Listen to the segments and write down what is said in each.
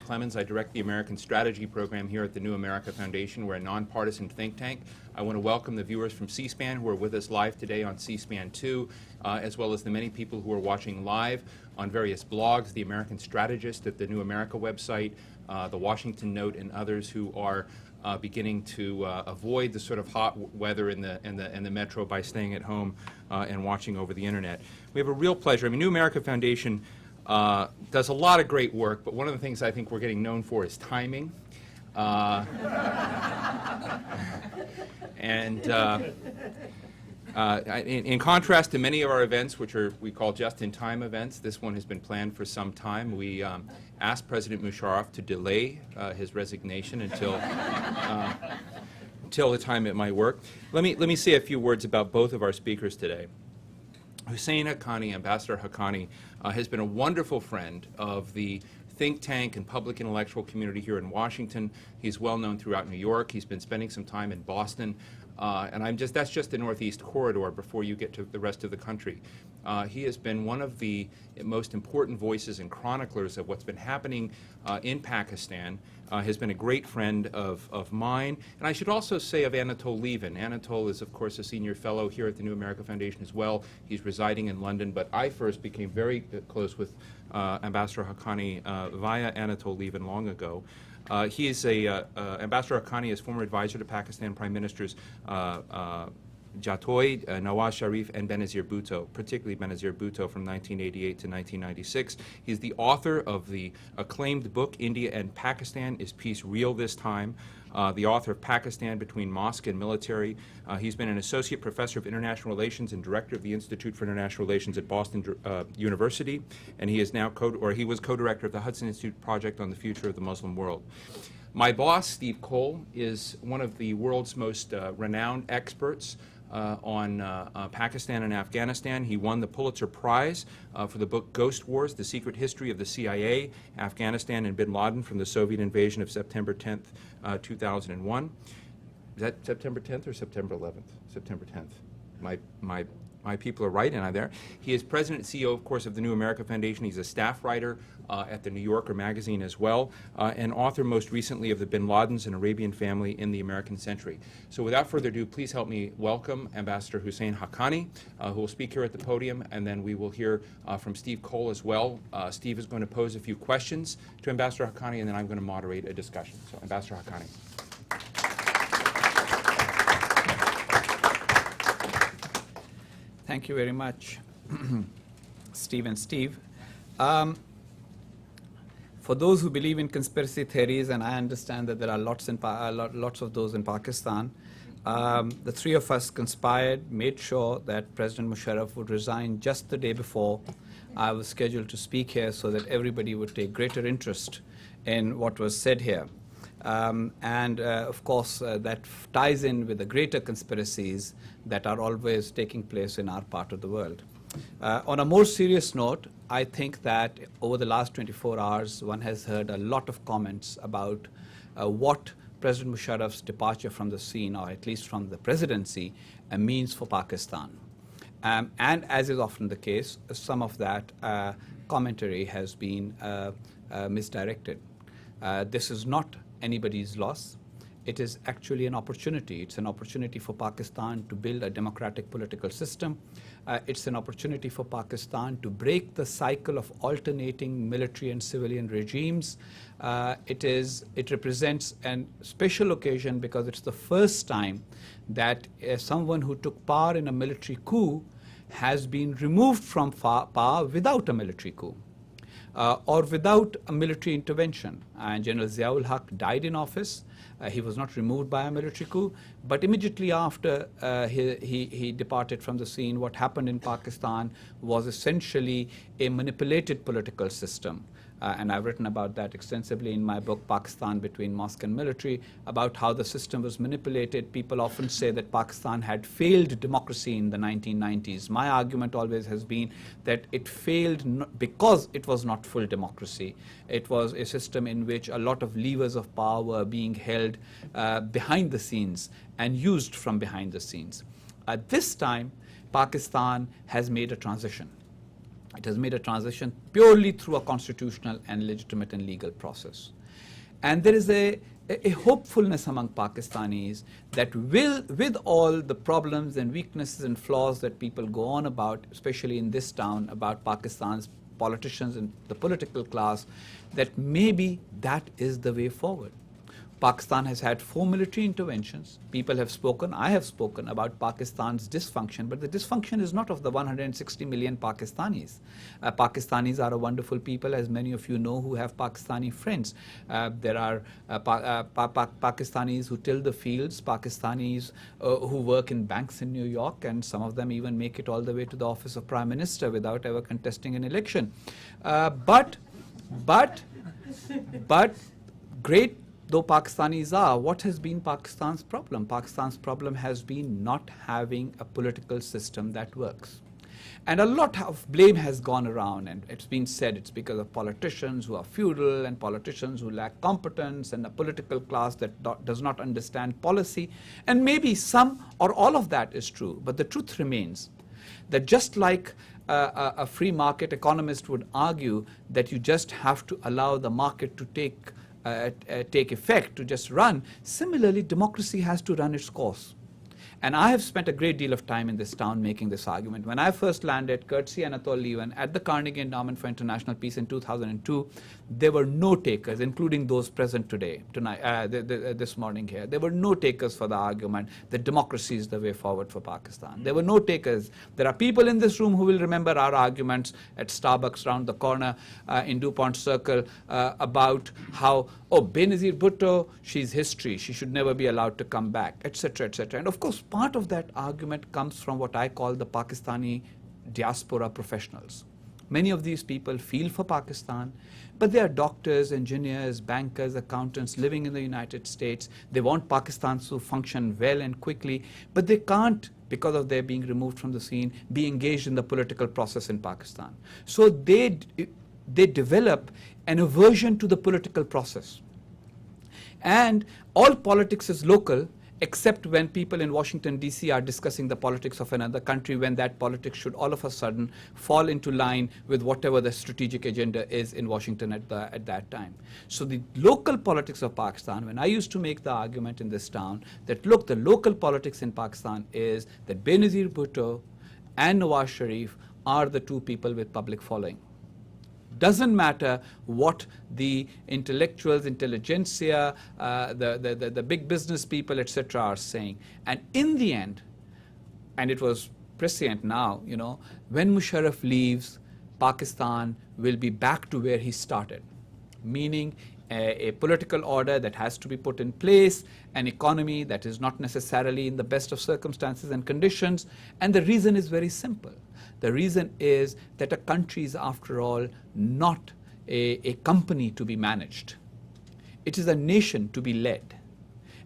Clemens. I direct the American Strategy Program here at the New America Foundation. We're a nonpartisan think tank. I want to welcome the viewers from C-SPAN who are with us live today on C-SPAN 2, as well as the many people who are watching live on various blogs, the American Strategist at the New America website, the Washington Note, and others who are beginning to avoid the sort of hot weather in the metro by staying at home and watching over the internet. We have a real pleasure. I mean, New America Foundation does a lot of great work, but one of the things I think we're getting known for is timing. In contrast to many of our events, which we call just-in-time events, this one has been planned for some time. We asked President Musharraf to delay his resignation until the time it might work. Let me say a few words about both of our speakers today. Husain Haqqani, Ambassador Haqqani, has been a wonderful friend of the think tank and public intellectual community here in Washington. He's well known throughout New York. He's been spending some time in Boston. And that's just the Northeast corridor before you get to the rest of the country. He has been one of the most important voices and chroniclers of what's been happening in Pakistan. Has been a great friend of mine. And I should also say of Anatol Lieven. Anatol is, of course, a senior fellow here at the New America Foundation as well. He's residing in London, but I first became very close with Ambassador Haqqani via Anatol Lieven long ago. He is Ambassador Haqqani is former advisor to Pakistan Prime Ministers Jatoi, Nawaz Sharif, and Benazir Bhutto, particularly Benazir Bhutto from 1988 to 1996. He's the author of the acclaimed book, India and Pakistan, Is Peace Real This Time? The author of Pakistan Between Mosque and Military. He's been an associate professor of international relations and director of the Institute for International Relations at Boston University, and he is now he was co-director of the Hudson Institute Project on the Future of the Muslim World. My boss, Steve Cole, is one of the world's most renowned experts on Pakistan and Afghanistan. He won the Pulitzer Prize for the book Ghost Wars, The Secret History of the CIA, Afghanistan, and bin Laden from the Soviet invasion of September 10th, 2001. Is that September 10th or September 11th? September 10th. My people are right, and I'm there. He is president and CEO, of course, of the New America Foundation. He's a staff writer at the New Yorker magazine as well, and author most recently of The Bin Ladens and Arabian Family in the American Century. So without further ado, please help me welcome Ambassador Husain Haqqani, who will speak here at the podium, and then we will hear from Steve Cole as well. Steve is going to pose a few questions to Ambassador Haqqani, and then I'm going to moderate a discussion. So Ambassador Haqqani. Thank you very much, Steve and Steve. For those who believe in conspiracy theories, and I understand that there are lots of those in Pakistan, the three of us conspired, made sure that President Musharraf would resign just the day before I was scheduled to speak here so that everybody would take greater interest in what was said here. Of course, that ties in with the greater conspiracies that are always taking place in our part of the world. On a more serious note, I think that over the last 24 hours, one has heard a lot of comments about what President Musharraf's departure from the scene, or at least from the presidency, means for Pakistan. And as is often the case, some of that commentary has been misdirected. This is not anybody's loss. It is actually an opportunity. It's an opportunity for Pakistan to build a democratic political system. It's an opportunity for Pakistan to break the cycle of alternating military and civilian regimes. It represents a special occasion because it's the first time that someone who took power in a military coup has been removed from power without a military coup. Or without a military intervention. And General Ziaul Haq died in office. He was not removed by a military coup, but immediately after he departed from the scene, what happened in Pakistan was essentially a manipulated political system. And I've written about that extensively in my book, Pakistan Between Mosque and Military, about how the system was manipulated. People often say that Pakistan had failed democracy in the 1990s. My argument always has been that it failed because it was not full democracy. It was a system in which a lot of levers of power were being held behind the scenes and used from behind the scenes. At this time, Pakistan has made a transition. It has made a transition purely through a constitutional and legitimate and legal process. And there is a hopefulness among Pakistanis that with all the problems and weaknesses and flaws that people go on about, especially in this town, about Pakistan's politicians and the political class, that maybe that is the way forward. Pakistan has had 4 military interventions. People have spoken, I have spoken about Pakistan's dysfunction, but the dysfunction is not of the 160 million Pakistanis. Pakistanis are a wonderful people, as many of you know, who have Pakistani friends. There are Pakistanis who till the fields, Pakistanis who work in banks in New York, and some of them even make it all the way to the office of Prime Minister without ever contesting an election. But great though Pakistanis are, what has been Pakistan's problem? Pakistan's problem has been not having a political system that works. And a lot of blame has gone around, and it's been said it's because of politicians who are feudal and politicians who lack competence and a political class that does not understand policy. And maybe some or all of that is true, but the truth remains that just like a free market economist would argue that you just have to allow the market to take effect, to just run. Similarly, democracy has to run its course. And I have spent a great deal of time in this town making this argument. When I first landed, courtesy Anatol Lieven, at the Carnegie Endowment for International Peace in 2002, there were no takers, including those present this morning here. There were no takers for the argument that democracy is the way forward for Pakistan. There were no takers. There are people in this room who will remember our arguments at Starbucks round the corner in DuPont Circle about how, oh, Benazir Bhutto, she's history, she should never be allowed to come back, etc., etc. And of course, part of that argument comes from what I call the Pakistani diaspora professionals. Many of these people feel for Pakistan, but they are doctors, engineers, bankers, accountants living in the United States. They want Pakistan to function well and quickly, but they can't, because of their being removed from the scene, be engaged in the political process in Pakistan. So they develop an aversion to the political process. And all politics is local, except when people in Washington, D.C. are discussing the politics of another country, when that politics should all of a sudden fall into line with whatever the strategic agenda is in Washington at that time. So the local politics of Pakistan, when I used to make the argument in this town that, look, the local politics in Pakistan is that Benazir Bhutto and Nawaz Sharif are the two people with public following. Doesn't matter what the intellectuals, intelligentsia, the big business people, etc. are saying. And in the end, and it was prescient now, you know, when Musharraf leaves, Pakistan will be back to where he started, meaning a political order that has to be put in place, an economy that is not necessarily in the best of circumstances and conditions. And the reason is very simple. The reason is that a country is, after all, not a company to be managed. It is a nation to be led.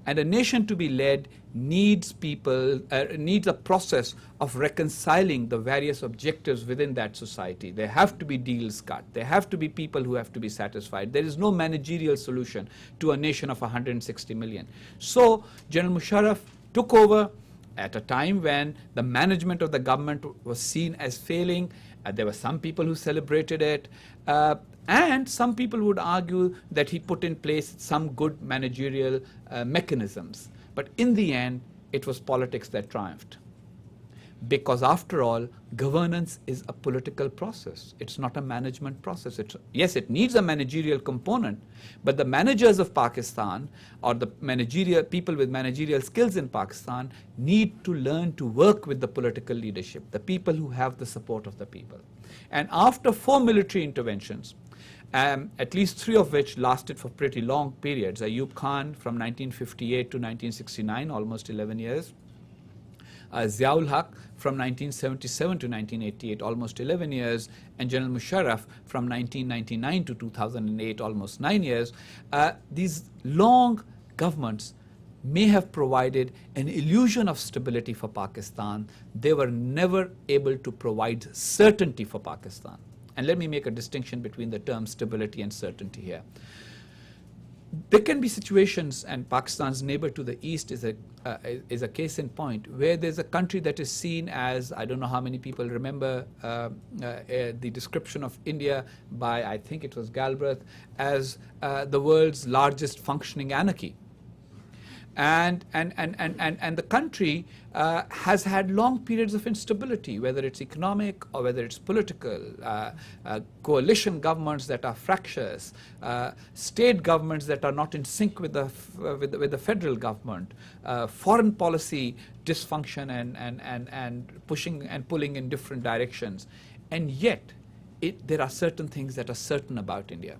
And a nation to be led needs needs a process of reconciling the various objectives within that society. There have to be deals cut. There have to be people who have to be satisfied. There is no managerial solution to a nation of 160 million. So General Musharraf took over at a time when the management of the government was seen as failing. There were some people who celebrated it, and some people would argue that he put in place some good managerial mechanisms. But in the end, it was politics that triumphed. Because after all, governance is a political process. It's not a management process. Yes, it needs a managerial component, but the managers of Pakistan, or the people with managerial skills in Pakistan, need to learn to work with the political leadership, the people who have the support of the people. And after 4 military interventions, at least 3 of which lasted for pretty long periods, Ayub Khan from 1958 to 1969, almost 11 years, Ziaul Haq from 1977 to 1988, almost 11 years, and General Musharraf from 1999 to 2008, almost 9 years. These long governments may have provided an illusion of stability for Pakistan. They were never able to provide certainty for Pakistan. And let me make a distinction between the terms stability and certainty here. There can be situations, and Pakistan's neighbor to the east is a case in point, where there's a country that is seen as, I don't know how many people remember the description of India by, I think it was Galbraith, as the world's largest functioning anarchy. And the country has had long periods of instability, whether it's economic or whether it's political, coalition governments that are fractious, state governments that are not in sync with the federal government, foreign policy dysfunction and pushing and pulling in different directions. And yet, there are certain things that are certain about India.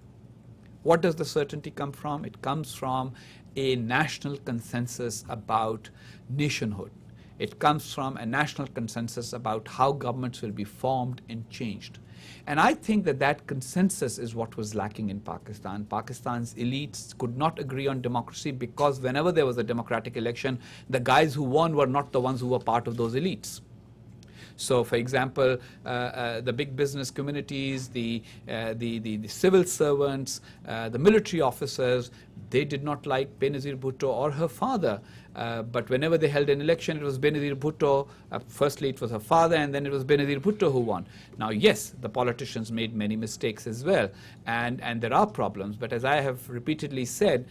What does the certainty come from? It comes from a national consensus about nationhood. It comes from a national consensus about how governments will be formed and changed. And I think that consensus is what was lacking in Pakistan. Pakistan's elites could not agree on democracy because whenever there was a democratic election, the guys who won were not the ones who were part of those elites. So, for example, the big business communities, the civil servants, the military officers, they did not like Benazir Bhutto or her father. But whenever they held an election, it was Benazir Bhutto. Firstly, it was her father, and then it was Benazir Bhutto who won. Now, yes, the politicians made many mistakes as well, and there are problems. But as I have repeatedly said,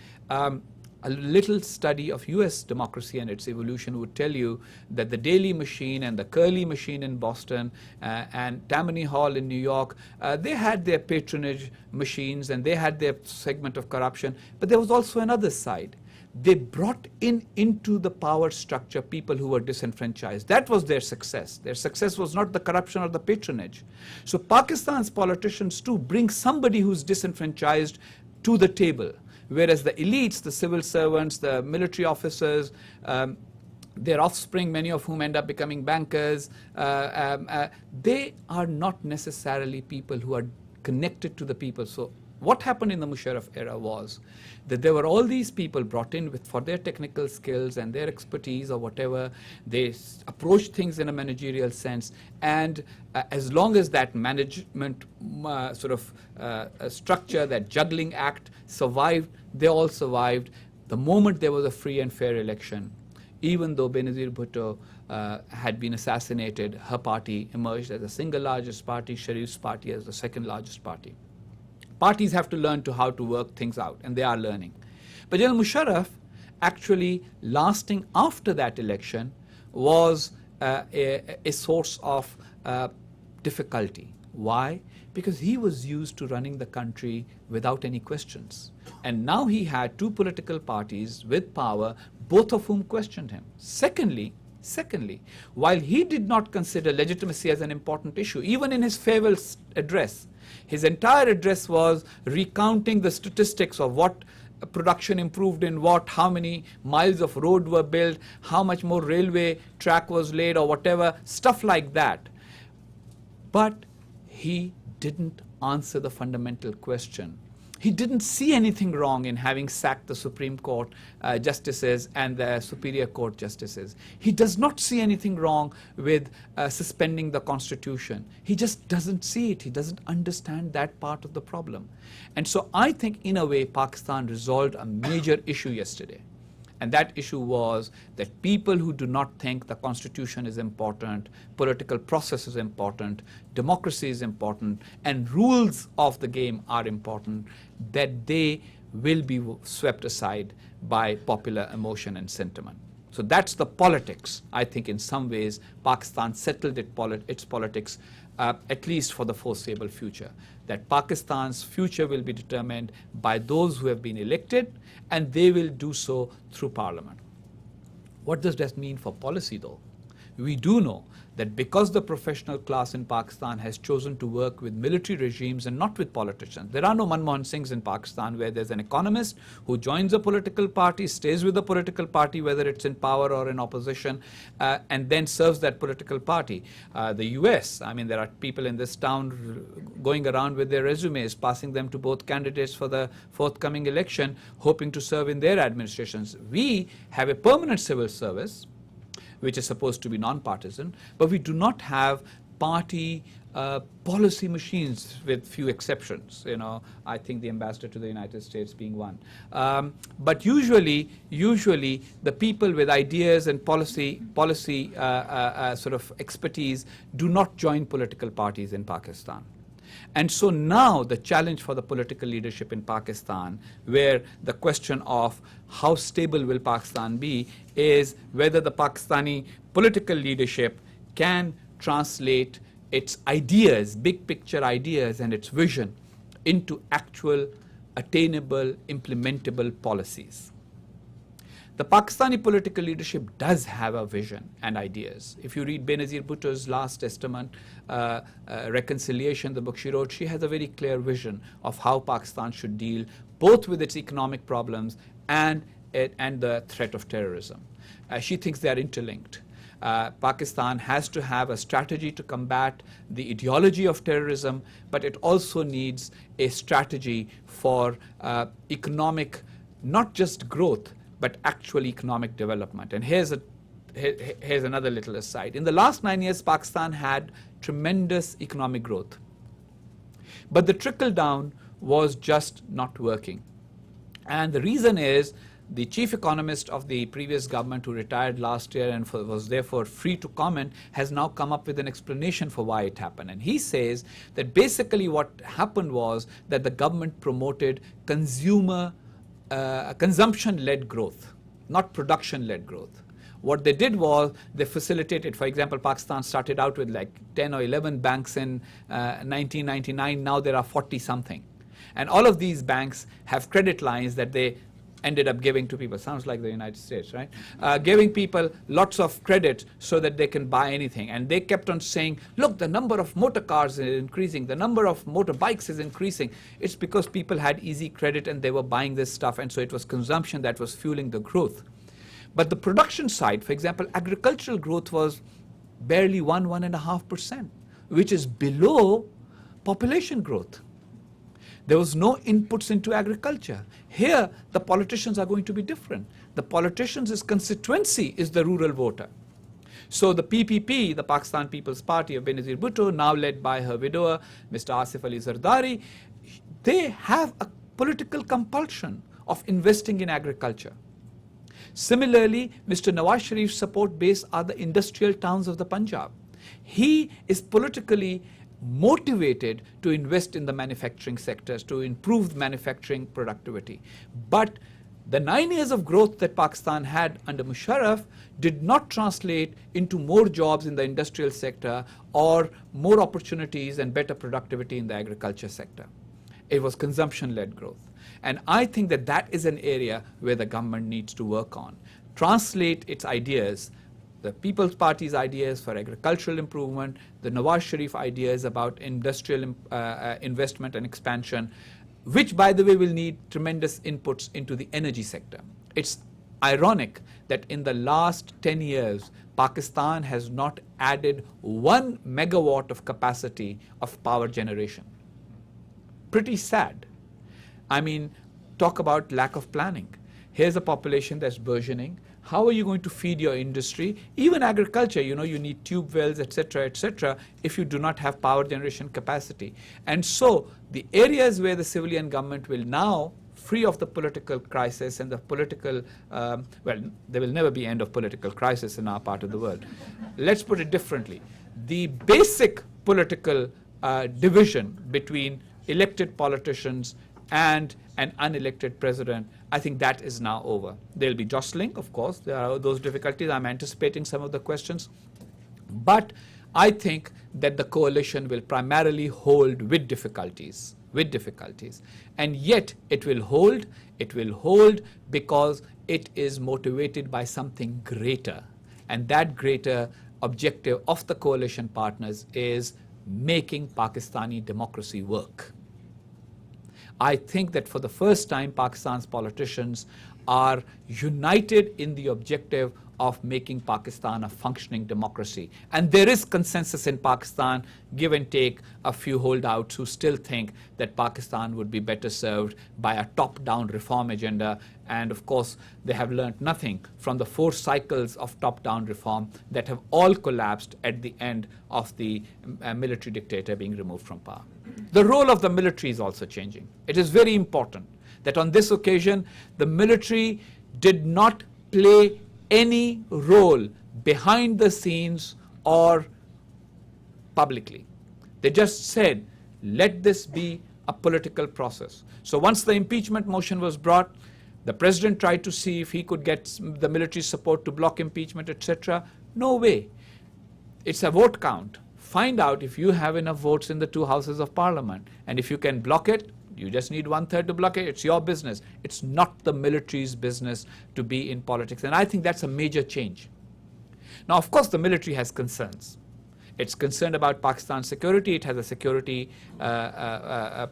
a little study of US democracy and its evolution would tell you that the Daley machine and the Curley machine in Boston and Tammany Hall in New York, they had their patronage machines and they had their segment of corruption, but there was also another side. They brought into the power structure people who were disenfranchised. That was their success. Their success was not the corruption or the patronage. So Pakistan's politicians too bring somebody who's disenfranchised to the table. Whereas the elites, the civil servants, the military officers, their offspring, many of whom end up becoming bankers, they are not necessarily people who are connected to the people. So what happened in the Musharraf era was that there were all these people brought in for their technical skills and their expertise or whatever. They approached things in a managerial sense, and as long as that management structure, that juggling act survived, they all survived. The moment there was a free and fair election, even though Benazir Bhutto had been assassinated, her party emerged as the single largest party, Sharif's party as the second largest party. Parties have to learn how to work things out, and they are learning. But General Musharraf, actually lasting after that election, was a source of difficulty. Why? Because he was used to running the country without any questions. And now he had two political parties with power, both of whom questioned him. Secondly, while he did not consider legitimacy as an important issue, even in his farewell address, his entire address was recounting the statistics of what production improved in what, how many miles of road were built, how much more railway track was laid or whatever, stuff like that. But he didn't answer the fundamental question. He didn't see anything wrong in having sacked the Supreme Court justices and the Superior Court justices. He does not see anything wrong with suspending the Constitution. He just doesn't see it. He doesn't understand that part of the problem. And so I think, in a way, Pakistan resolved a major issue yesterday. And that issue was that people who do not think the Constitution is important, political process is important, democracy is important, and rules of the game are important, that they will be swept aside by popular emotion and sentiment. So that's the politics. I think in some ways Pakistan settled its politics, at least for the foreseeable future. That Pakistan's future will be determined by those who have been elected, and they will do so through parliament. What does that mean for policy, though? We do know that because the professional class in Pakistan has chosen to work with military regimes and not with politicians. There are no Manmohan Singhs in Pakistan where there's an economist who joins a political party, stays with the political party, whether it's in power or in opposition, and then serves that political party. The US, I mean, there are people in this town going around with their resumes, passing them to both candidates for the forthcoming election, hoping to serve in their administrations. We have a permanent civil service, which is supposed to be non-partisan, but we do not have party policy machines with few exceptions. You know, I think the ambassador to the United States being one. But usually the people with ideas and policy sort of expertise do not join political parties in Pakistan. And so now the challenge for the political leadership in Pakistan, where the question of how stable will Pakistan be, is whether the Pakistani political leadership can translate its ideas, big picture ideas and its vision into actual, attainable, implementable policies. The Pakistani political leadership does have a vision and ideas. If you read Benazir Bhutto's last testament, Reconciliation, the book she wrote, she has a very clear vision of how Pakistan should deal both with its economic problems and the threat of terrorism. She thinks they are interlinked. Pakistan has to have a strategy to combat the ideology of terrorism, but it also needs a strategy for economic, not just growth, but actual economic development. And here's another little aside. In the last 9 years, Pakistan had tremendous economic growth. But the trickle down was just not working. And the reason is the chief economist of the previous government, who retired last year and was therefore free to comment, has now come up with an explanation for why it happened. And he says that basically what happened was that the government promoted consumption-led growth, not production-led growth. What they did was they facilitated, for example, Pakistan started out with like 10 or 11 banks in 1999. Now there are 40-something. And all of these banks have credit lines that they ended up giving to people. Sounds like the United States, right? Giving people lots of credit so that they can buy anything. And they kept on saying, look, the number of motor cars is increasing, the number of motorbikes is increasing. It's because people had easy credit and they were buying this stuff, and so it was consumption that was fueling the growth. But the production side, for example, agricultural growth was barely 1.5%, which is below population growth. There was no inputs into agriculture. Here, the politicians are going to be different. The politicians' constituency is the rural voter. So the PPP, the Pakistan People's Party of Benazir Bhutto, now led by her widower, Mr. Asif Ali Zardari, they have a political compulsion of investing in agriculture. Similarly, Mr. Nawaz Sharif's support base are the industrial towns of the Punjab. He is politically motivated to invest in the manufacturing sectors, to improve manufacturing productivity. But the 9 years of growth that Pakistan had under Musharraf did not translate into more jobs in the industrial sector or more opportunities and better productivity in the agriculture sector. It was consumption-led growth. And I think that that is an area where the government needs to work on. Translate its ideas, the People's Party's ideas for agricultural improvement, the Nawaz Sharif ideas about industrial investment and expansion, which, by the way, will need tremendous inputs into the energy sector. It's ironic that in the last 10 years, Pakistan has not added 1 megawatt of capacity of power generation. Pretty sad. I mean, talk about lack of planning. Here's a population that's burgeoning. How are you going to feed your industry? Even agriculture, you know, you need tube wells, etc., if you do not have power generation capacity. And so the areas where the civilian government will now, free of the political crisis and the political, well, there will never be end of political crisis in our part of the world. Let's put it differently. The basic political division between elected politicians and an unelected president, I think that is now over. There'll be jostling, of course. There are those difficulties. I'm anticipating some of the questions. But I think that the coalition will primarily hold with difficulties. And yet it will hold because it is motivated by something greater. And that greater objective of the coalition partners is making Pakistani democracy work. I think that for the first time, Pakistan's politicians are united in the objective of making Pakistan a functioning democracy. And there is consensus in Pakistan, give and take a few holdouts who still think that Pakistan would be better served by a top-down reform agenda. And of course, they have learned nothing from the 4 cycles of top-down reform that have all collapsed at the end of the military dictator being removed from power. The role of the military is also changing. It is very important that on this occasion, the military did not play any role behind the scenes or publicly. They just said, let this be a political process. So once the impeachment motion was brought, the president tried to see if he could get the military support to block impeachment, etc. No way. It's a vote count. Find out if you have enough votes in the 2 houses of parliament. And if you can block it, you just need 1/3 to block it. It's your business. It's not the military's business to be in politics. And I think that's a major change. Now, of course, the military has concerns. It's concerned about Pakistan's security. It has a security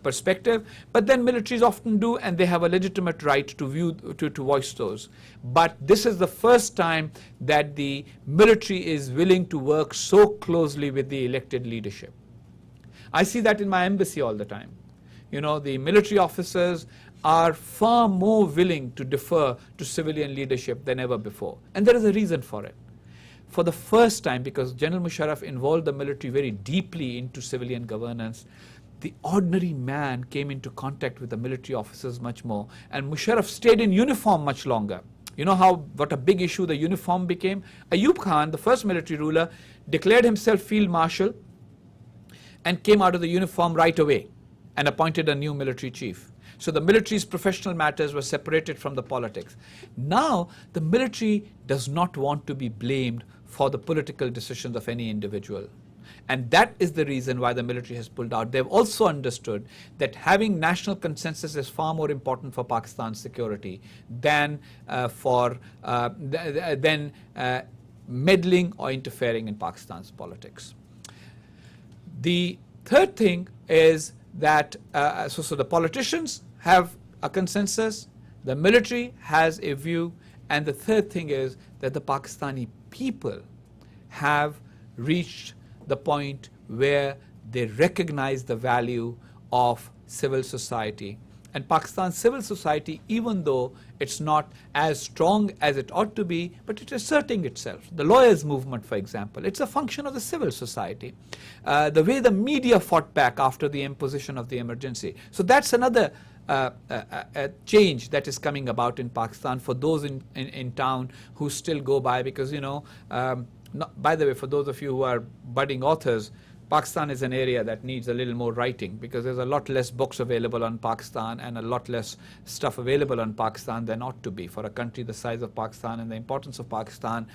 perspective. But then militaries often do, and they have a legitimate right to voice those. But this is the first time that the military is willing to work so closely with the elected leadership. I see that in my embassy all the time. You know, the military officers are far more willing to defer to civilian leadership than ever before. And there is a reason for it. For the first time, because General Musharraf involved the military very deeply into civilian governance, the ordinary man came into contact with the military officers much more. And Musharraf stayed in uniform much longer. You know what a big issue the uniform became? Ayub Khan, the first military ruler, declared himself field marshal and came out of the uniform right away and appointed a new military chief. So the military's professional matters were separated from the politics. Now, the military does not want to be blamed for the political decisions of any individual. And that is the reason why the military has pulled out. They've also understood that having national consensus is far more important for Pakistan's security than meddling or interfering in Pakistan's politics. The third thing is that so the politicians have a consensus, the military has a view, and the third thing is that the Pakistani people have reached the point where they recognize the value of civil society. And Pakistan's civil society, even though it's not as strong as it ought to be, but it's asserting itself. The lawyers' movement, for example, it's a function of the civil society. The way the media fought back after the imposition of the emergency. So that's another change that is coming about in Pakistan for those in town who still go by, because, you know, by the way, for those of you who are budding authors, Pakistan is an area that needs a little more writing, because there's a lot less books available on Pakistan and a lot less stuff available on Pakistan than ought to be for a country the size of Pakistan and the importance of Pakistan.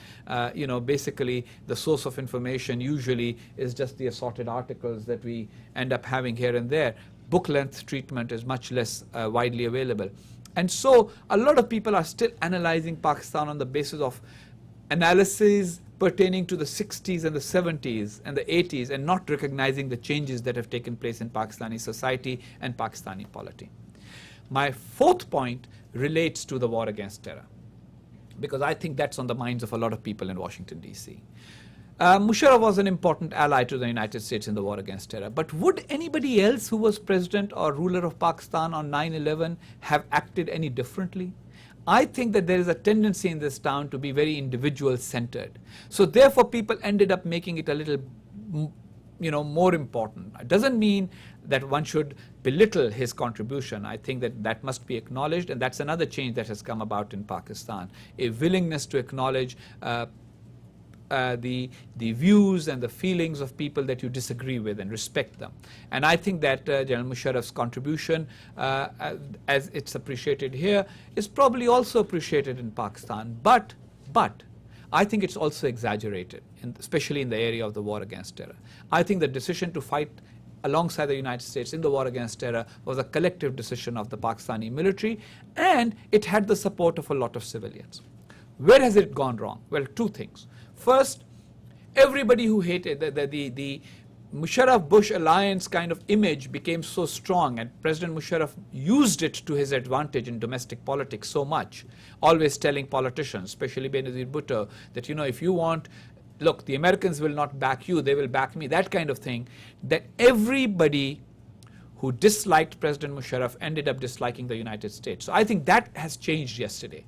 You know, basically the source of information usually is just the assorted articles that we end up having here and there. Book length treatment is much less widely available. And so a lot of people are still analyzing Pakistan on the basis of analysis pertaining to the 60s and the 70s and the 80s, and not recognizing the changes that have taken place in Pakistani society and Pakistani polity. My fourth point relates to the war against terror, because I think that's on the minds of a lot of people in Washington, D.C. Musharraf was an important ally to the United States in the war against terror. But would anybody else who was president or ruler of Pakistan on 9/11 have acted any differently? I think that there is a tendency in this town to be very individual-centered. So therefore, people ended up making it a little, you know, more important. It doesn't mean that one should belittle his contribution. I think that that must be acknowledged, and that's another change that has come about in Pakistan. A willingness to acknowledge the views and the feelings of people that you disagree with and respect them. And I think that General Musharraf's contribution, as it's appreciated here, is probably also appreciated in Pakistan. But I think it's also exaggerated, especially in the area of the war against terror. I think the decision to fight alongside the United States in the war against terror was a collective decision of the Pakistani military, and it had the support of a lot of civilians. Where has it gone wrong? Well, two things. First, everybody who hated Musharraf-Bush alliance kind of image became so strong, and President Musharraf used it to his advantage in domestic politics so much, always telling politicians, especially Benazir Bhutto, that, you know, if you want, look, the Americans will not back you, they will back me, that kind of thing, that everybody who disliked President Musharraf ended up disliking the United States. So I think that has changed yesterday.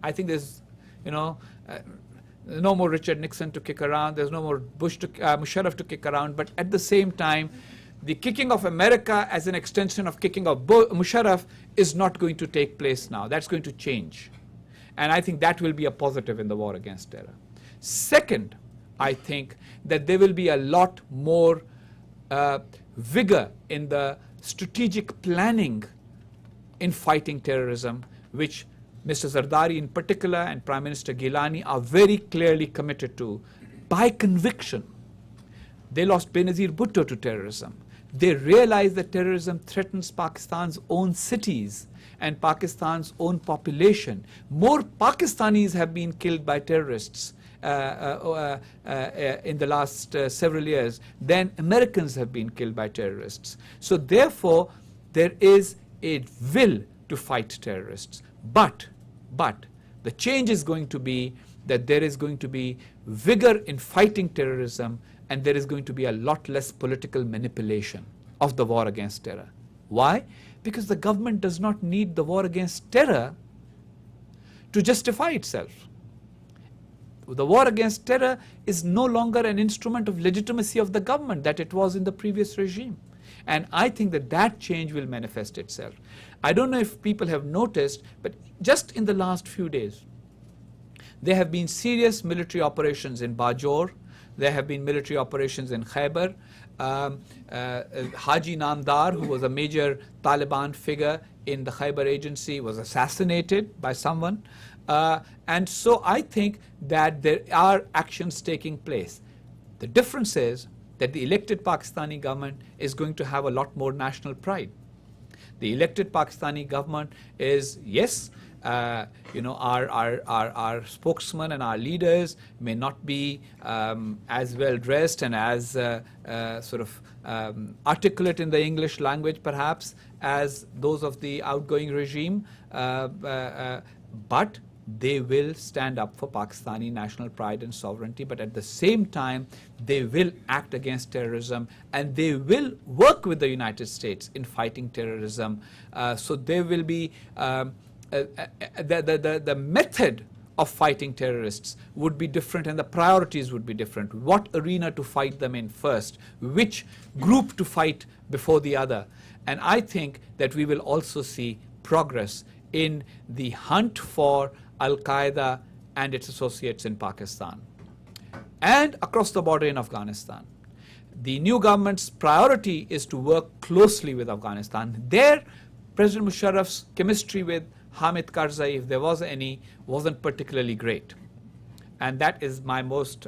I think there's, you know, no more Richard Nixon to kick around, there's no more Musharraf to kick around, but at the same time, the kicking of America as an extension of kicking of Musharraf is not going to take place now. That's going to change. And I think that will be a positive in the war against terror. Second, I think that there will be a lot more vigor in the strategic planning in fighting terrorism, which Mr. Zardari in particular and Prime Minister Gilani are very clearly committed to by conviction. They lost Benazir Bhutto to terrorism. They realized that terrorism threatens Pakistan's own cities and Pakistan's own population. More Pakistanis have been killed by terrorists in the last several years than Americans have been killed by terrorists. So therefore, there is a will to fight terrorists. But the change is going to be that there is going to be vigor in fighting terrorism, and there is going to be a lot less political manipulation of the war against terror. Why? Because the government does not need the war against terror to justify itself. The war against terror is no longer an instrument of legitimacy of the government that it was in the previous regime. And I think that that change will manifest itself. I don't know if people have noticed, but just in the last few days, there have been serious military operations in Bajor. There have been military operations in Khyber. Haji Namdar, who was a major Taliban figure in the Khyber agency, was assassinated by someone. And so I think that there are actions taking place. The difference is that the elected Pakistani government is going to have a lot more national pride. The elected Pakistani government is, yes, you know, our spokesmen and our leaders may not be as well dressed and as sort of articulate in the English language perhaps as those of the outgoing regime, but they will stand up for Pakistani national pride and sovereignty, but at the same time, they will act against terrorism and they will work with the United States in fighting terrorism. So there will be the method of fighting terrorists would be different and the priorities would be different. What arena to fight them in first, which group to fight before the other. And I think that we will also see progress in the hunt for Al-Qaeda and its associates in Pakistan and across the border in Afghanistan. The new government's priority is to work closely with Afghanistan. There, President Musharraf's chemistry with Hamid Karzai, if there was any, wasn't particularly great. And that is my most,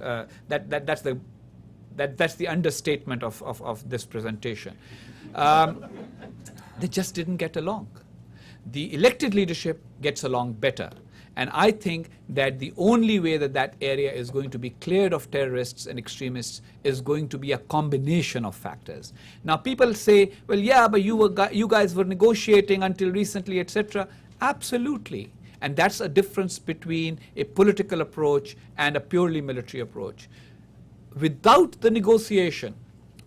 that's the understatement of this presentation. They just didn't get along. The elected leadership gets along better. And I think that the only way that that area is going to be cleared of terrorists and extremists is going to be a combination of factors. Now people say, well, yeah, but you guys were negotiating until recently, etc. Absolutely. And that's a difference between a political approach and a purely military approach. Without the negotiation,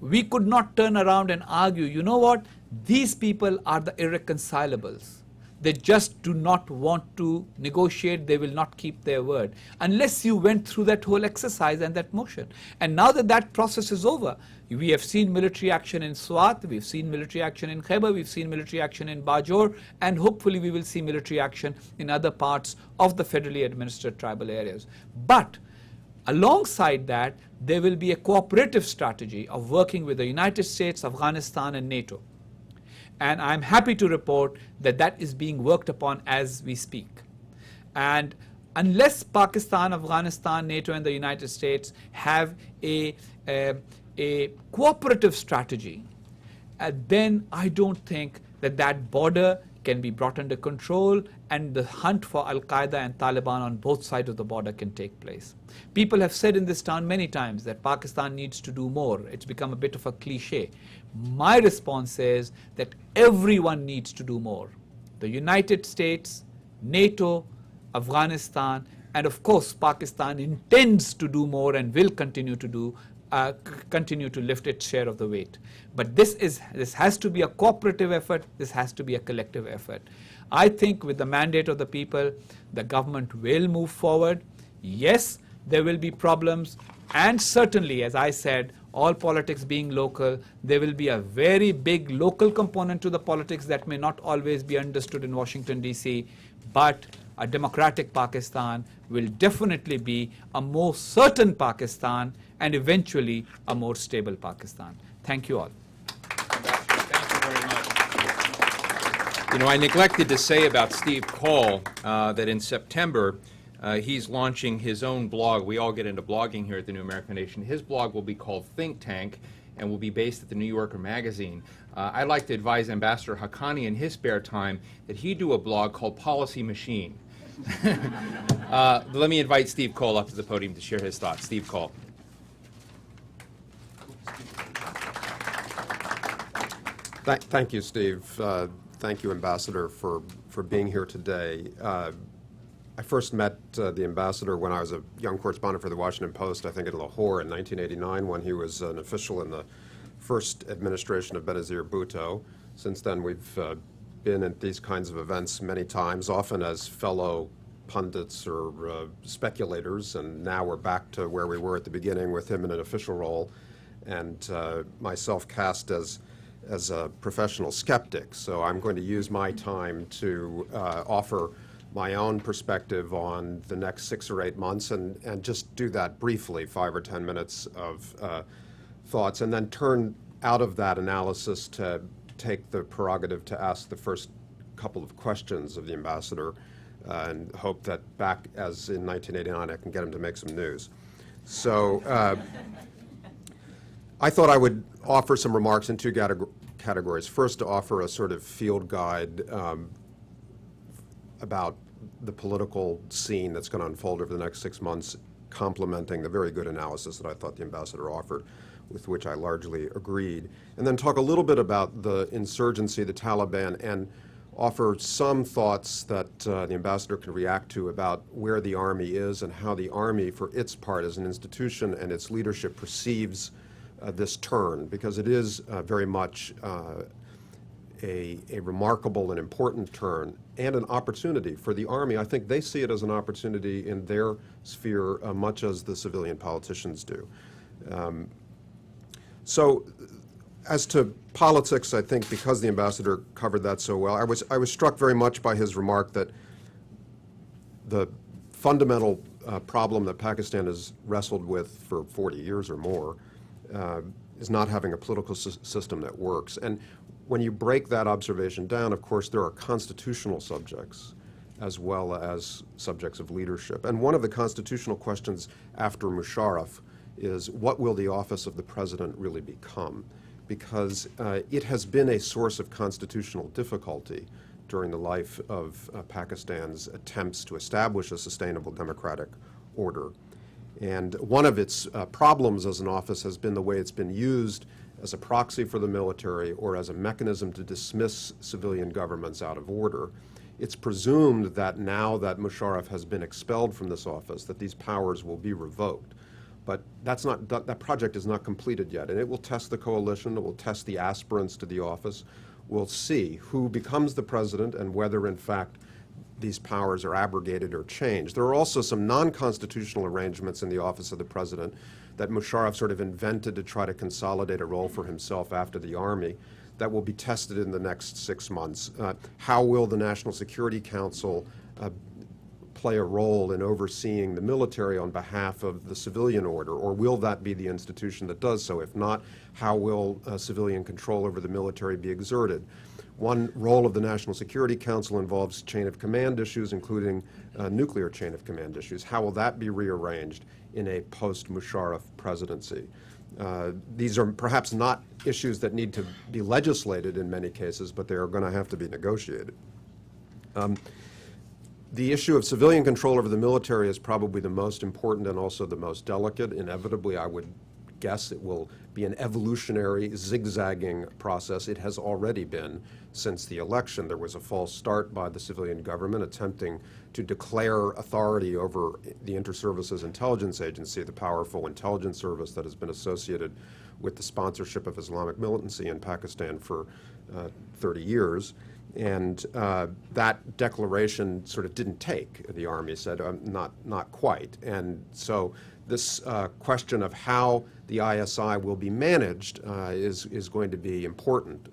we could not turn around and argue, you know what, these people are the irreconcilables. They just do not want to negotiate. They will not keep their word unless you went through that whole exercise and that motion. And now that that process is over, we have seen military action in Swat, we've seen military action in Khyber, we've seen military action in Bajor, and hopefully we will see military action in other parts of the federally administered tribal areas. But alongside that, there will be a cooperative strategy of working with the United States, Afghanistan, and NATO. And I'm happy to report that that is being worked upon as we speak. And unless Pakistan, Afghanistan, NATO, and the United States have a cooperative strategy, then I don't think that that border can be brought under control and the hunt for Al-Qaeda and Taliban on both sides of the border can take place. People have said in this town many times that Pakistan needs to do more. It's become a bit of a cliche. My response is that everyone needs to do more. The United States, NATO, Afghanistan, and of course Pakistan intends to do more and will continue to lift its share of the weight. But this has to be a cooperative effort. This has to be a collective effort. I think with the mandate of the people, the government will move forward. Yes, there will be problems, and certainly, as I said, all politics being local, there will be a very big local component to the politics that may not always be understood in Washington, D.C., but a democratic Pakistan will definitely be a more certain Pakistan and eventually a more stable Pakistan. Thank you all. Thank you very much. You know, I neglected to say about Steve Cole that in September, he's launching his own blog. We all get into blogging here at the New American Nation. His blog will be called Think Tank and will be based at the New Yorker magazine. I'd like to advise Ambassador Haqqani in his spare time that he do a blog called Policy Machine. Let me invite Steve Cole up to the podium to share his thoughts. Steve Cole. Thank you, Steve. Thank you, Ambassador, for being here today. I first met the ambassador when I was a young correspondent for the Washington Post, I think at Lahore in 1989, when he was an official in the first administration of Benazir Bhutto. Since then, we've been at these kinds of events many times, often as fellow pundits or speculators, and now we're back to where we were at the beginning with him in an official role, and myself cast as a professional skeptic. So I'm going to use my time to offer my own perspective on the next 6 or 8 months and just do that briefly, 5 or 10 minutes of thoughts, and then turn out of that analysis to take the prerogative to ask the first couple of questions of the ambassador and hope that back as in 1989 I can get him to make some news. So I thought I would offer some remarks in 2 categories. First, to offer a sort of field guide about the political scene that's going to unfold over the next 6 months, complementing the very good analysis that I thought the ambassador offered, with which I largely agreed, and then talk a little bit about the insurgency, the Taliban, and offer some thoughts that the ambassador can react to about where the Army is and how the Army, for its part as an institution and its leadership, perceives this turn, because it is very much a remarkable and important turn and an opportunity for the Army. I think they see it as an opportunity in their sphere much as the civilian politicians do. So as to politics, I think because the ambassador covered that so well, I was struck very much by his remark that the fundamental problem that Pakistan has wrestled with for 40 years or more is not having a political system that works. And when you break that observation down, of course, there are constitutional subjects as well as subjects of leadership. And one of the constitutional questions after Musharraf is, what will the office of the president really become? Because it has been a source of constitutional difficulty during the life of Pakistan's attempts to establish a sustainable democratic order. And one of its problems as an office has been the way it's been used as a proxy for the military or as a mechanism to dismiss civilian governments out of order. It's presumed that now that Musharraf has been expelled from this office, that these powers will be revoked. But that project is not completed yet, and it will test the coalition, it will test the aspirants to the office. We'll see who becomes the president and whether, in fact, these powers are abrogated or changed. There are also some non-constitutional arrangements in the office of the president that Musharraf sort of invented to try to consolidate a role for himself after the army that will be tested in the next 6 months. How will the National Security Council play a role in overseeing the military on behalf of the civilian order, or will that be the institution that does so? If not, how will civilian control over the military be exerted? One role of the National Security Council involves chain of command issues, including nuclear chain of command issues. How will that be rearranged in a post-Musharraf presidency? These are perhaps not issues that need to be legislated in many cases, but they are going to have to be negotiated. The issue of civilian control over the military is probably the most important and also the most delicate. Inevitably, I would guess it will be an evolutionary, zigzagging process. It has already been since the election. There was a false start by the civilian government attempting to declare authority over the Inter-Services Intelligence Agency, the powerful intelligence service that has been associated with the sponsorship of Islamic militancy in Pakistan for 30 years. And that declaration sort of didn't take, the Army said, not quite. And so this question of how the ISI will be managed is going to be important,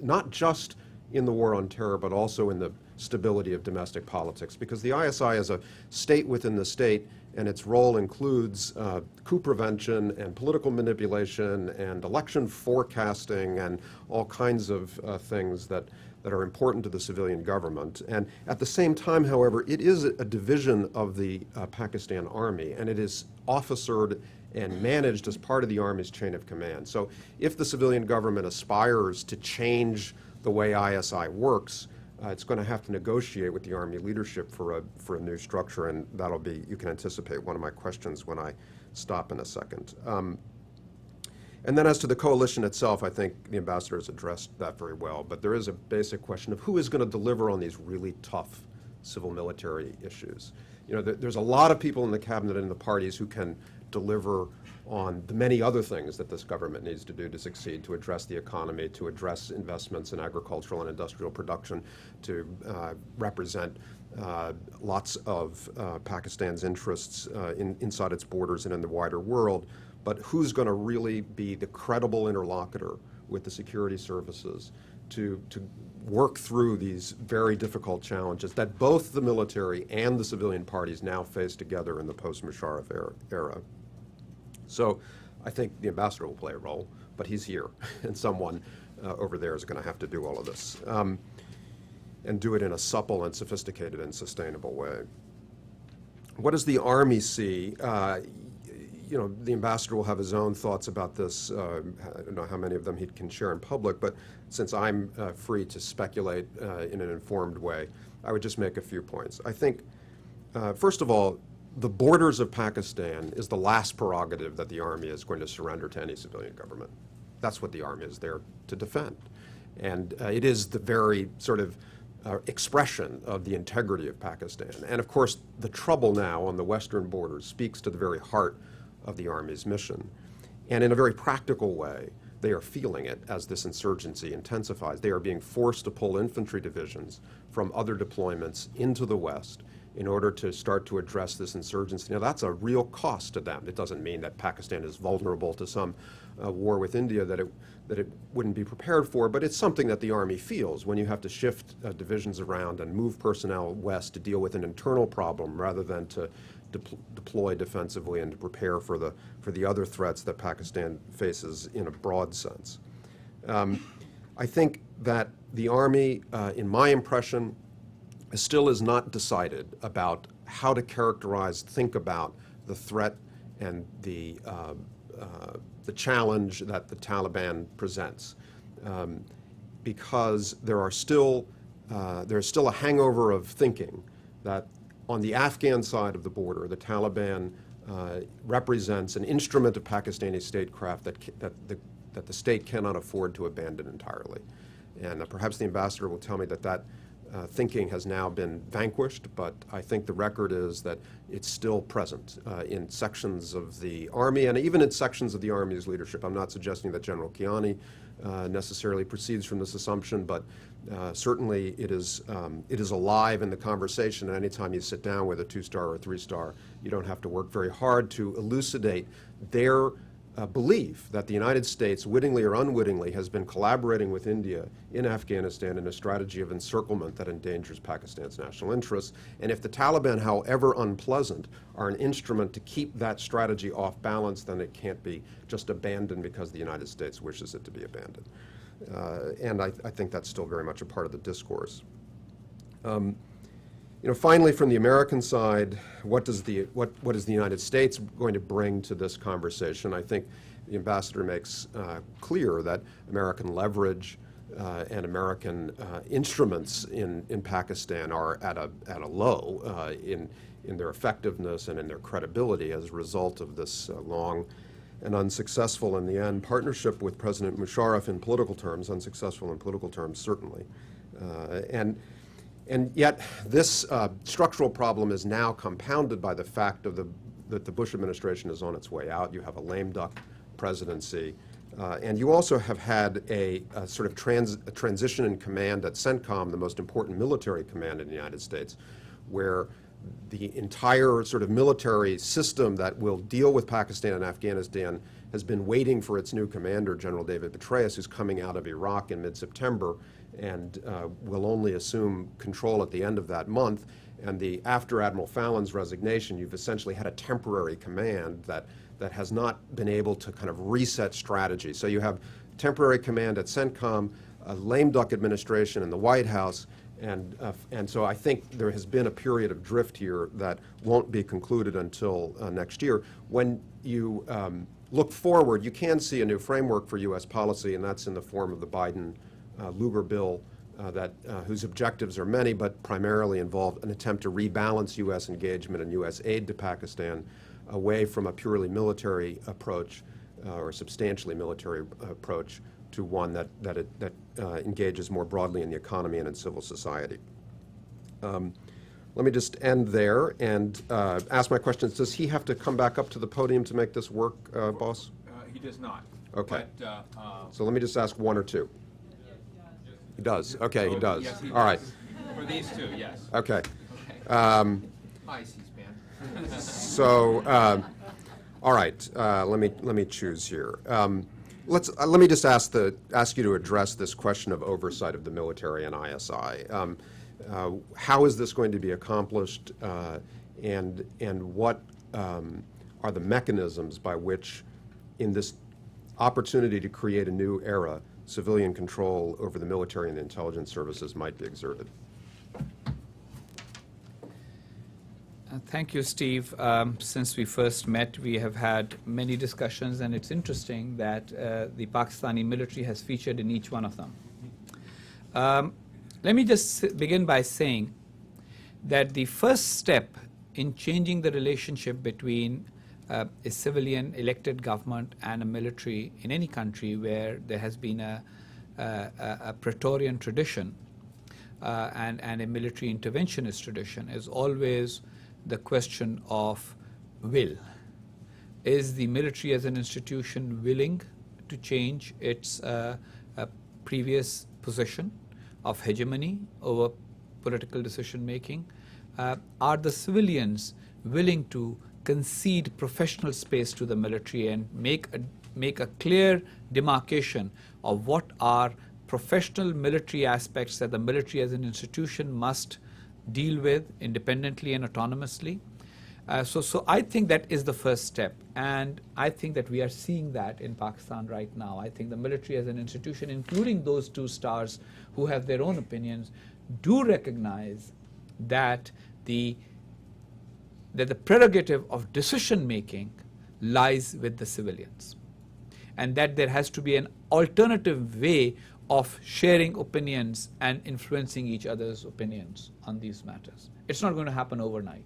not just in the war on terror, but also in the stability of domestic politics, because the ISI is a state within the state, and its role includes coup prevention and political manipulation and election forecasting and all kinds of things that are important to the civilian government. And at the same time, however, it is a division of the Pakistan Army, and it is officered and managed as part of the Army's chain of command. So if the civilian government aspires to change the way ISI works, it's going to have to negotiate with the Army leadership for a new structure, and that'll be, you can anticipate, one of my questions when I stop in a second. And then as to the coalition itself, I think the ambassador has addressed that very well, but there is a basic question of who is going to deliver on these really tough civil-military issues. You know, there's a lot of people in the cabinet and in the parties who can deliver on the many other things that this government needs to do to succeed, to address the economy, to address investments in agricultural and industrial production, to represent lots of Pakistan's interests inside its borders and in the wider world. But who's going to really be the credible interlocutor with the security services to work through these very difficult challenges that both the military and the civilian parties now face together in the post-Musharraf era? So I think the ambassador will play a role, but he's here, and someone over there is going to have to do all of this, and do it in a supple and sophisticated and sustainable way. What does the Army see? You know, the ambassador will have his own thoughts about this. I don't know how many of them he can share in public, but since I'm free to speculate in an informed way, I would just make a few points. I think, first of all, the borders of Pakistan is the last prerogative that the Army is going to surrender to any civilian government. That's what the Army is there to defend. And it is the very sort of expression of the integrity of Pakistan. And of course, the trouble now on the western borders speaks to the very heart of the Army's mission. And in a very practical way, they are feeling it as this insurgency intensifies. They are being forced to pull infantry divisions from other deployments into the West in order to start to address this insurgency. Now, that's a real cost to them. It doesn't mean that Pakistan is vulnerable to some war with India that it wouldn't be prepared for, but it's something that the Army feels when you have to shift divisions around and move personnel west to deal with an internal problem rather than to deploy defensively and to prepare for the other threats that Pakistan faces in a broad sense. I think that the Army, in my impression, still is not decided about how to think about the threat and the challenge that the Taliban presents, because there's still a hangover of thinking that on the Afghan side of the border, the Taliban represents an instrument of Pakistani statecraft that the state cannot afford to abandon entirely. And perhaps the ambassador will tell me that thinking has now been vanquished, but I think the record is that it's still present in sections of the Army and even in sections of the Army's leadership. I'm not suggesting that General Kiani necessarily proceeds from this assumption, but certainly it is alive in the conversation. And anytime you sit down with a 2-star or a 3-star, you don't have to work very hard to elucidate their belief that the United States, wittingly or unwittingly, has been collaborating with India in Afghanistan in a strategy of encirclement that endangers Pakistan's national interests. And if the Taliban, however unpleasant, are an instrument to keep that strategy off balance, then it can't be just abandoned because the United States wishes it to be abandoned. And I think that's still very much a part of the discourse. Finally, from the American side, what is the United States going to bring to this conversation? I think the ambassador makes clear that American leverage and American instruments in Pakistan are at a low in their effectiveness and in their credibility as a result of this long and unsuccessful in the end partnership with President Musharraf in political terms, unsuccessful in political terms certainly. And yet this structural problem is now compounded by the fact that the Bush administration is on its way out. You have a lame duck presidency. And you also have had a sort of transition in command at CENTCOM, the most important military command in the United States, where the entire sort of military system that will deal with Pakistan and Afghanistan has been waiting for its new commander, General David Petraeus, who's coming out of Iraq in mid-September and will only assume control at the end of that month. And after Admiral Fallon's resignation, you've essentially had a temporary command that has not been able to kind of reset strategy. So you have temporary command at CENTCOM, a lame duck administration in the White House, and so I think there has been a period of drift here that won't be concluded until next year. When you look forward, you can see a new framework for U.S. policy, and that's in the form of the Biden-Lugar bill whose objectives are many, but primarily involve an attempt to rebalance U.S. engagement and U.S. aid to Pakistan away from a purely military approach or substantially military approach to one that engages more broadly in the economy and in civil society. Let me just end there and ask my questions. Does he have to come back up to the podium to make this work, boss? He does not. Okay. But, So let me just ask one or two. He does. Okay, he does. Yes, he All right. does. For these two, yes. Okay. Okay. Hi, C-SPAN. So, all right. Let me choose here. Let me just ask you to address this question of oversight of the military and ISI. How is this going to be accomplished, and what are the mechanisms by which, in this opportunity to create a new era, civilian control over the military and the intelligence services might be exerted? Thank you, Steve. Since we first met, we have had many discussions, and it's interesting that the Pakistani military has featured in each one of them. Let me just begin by saying that the first step in changing the relationship between a civilian elected government and a military in any country where there has been a Praetorian tradition and a military interventionist tradition is always the question of will. Is the military as an institution willing to change its previous position of hegemony over political decision making? Are the civilians willing to concede professional space to the military and make a clear demarcation of what are professional military aspects that the military as an institution must deal with independently and autonomously? So I think that is the first step, and I think that we are seeing that in Pakistan right now. I think the military as an institution, including those two stars who have their own opinions, do recognize that the prerogative of decision making lies with the civilians, and that there has to be an alternative way of sharing opinions and influencing each other's opinions on these matters. It's not going to happen overnight.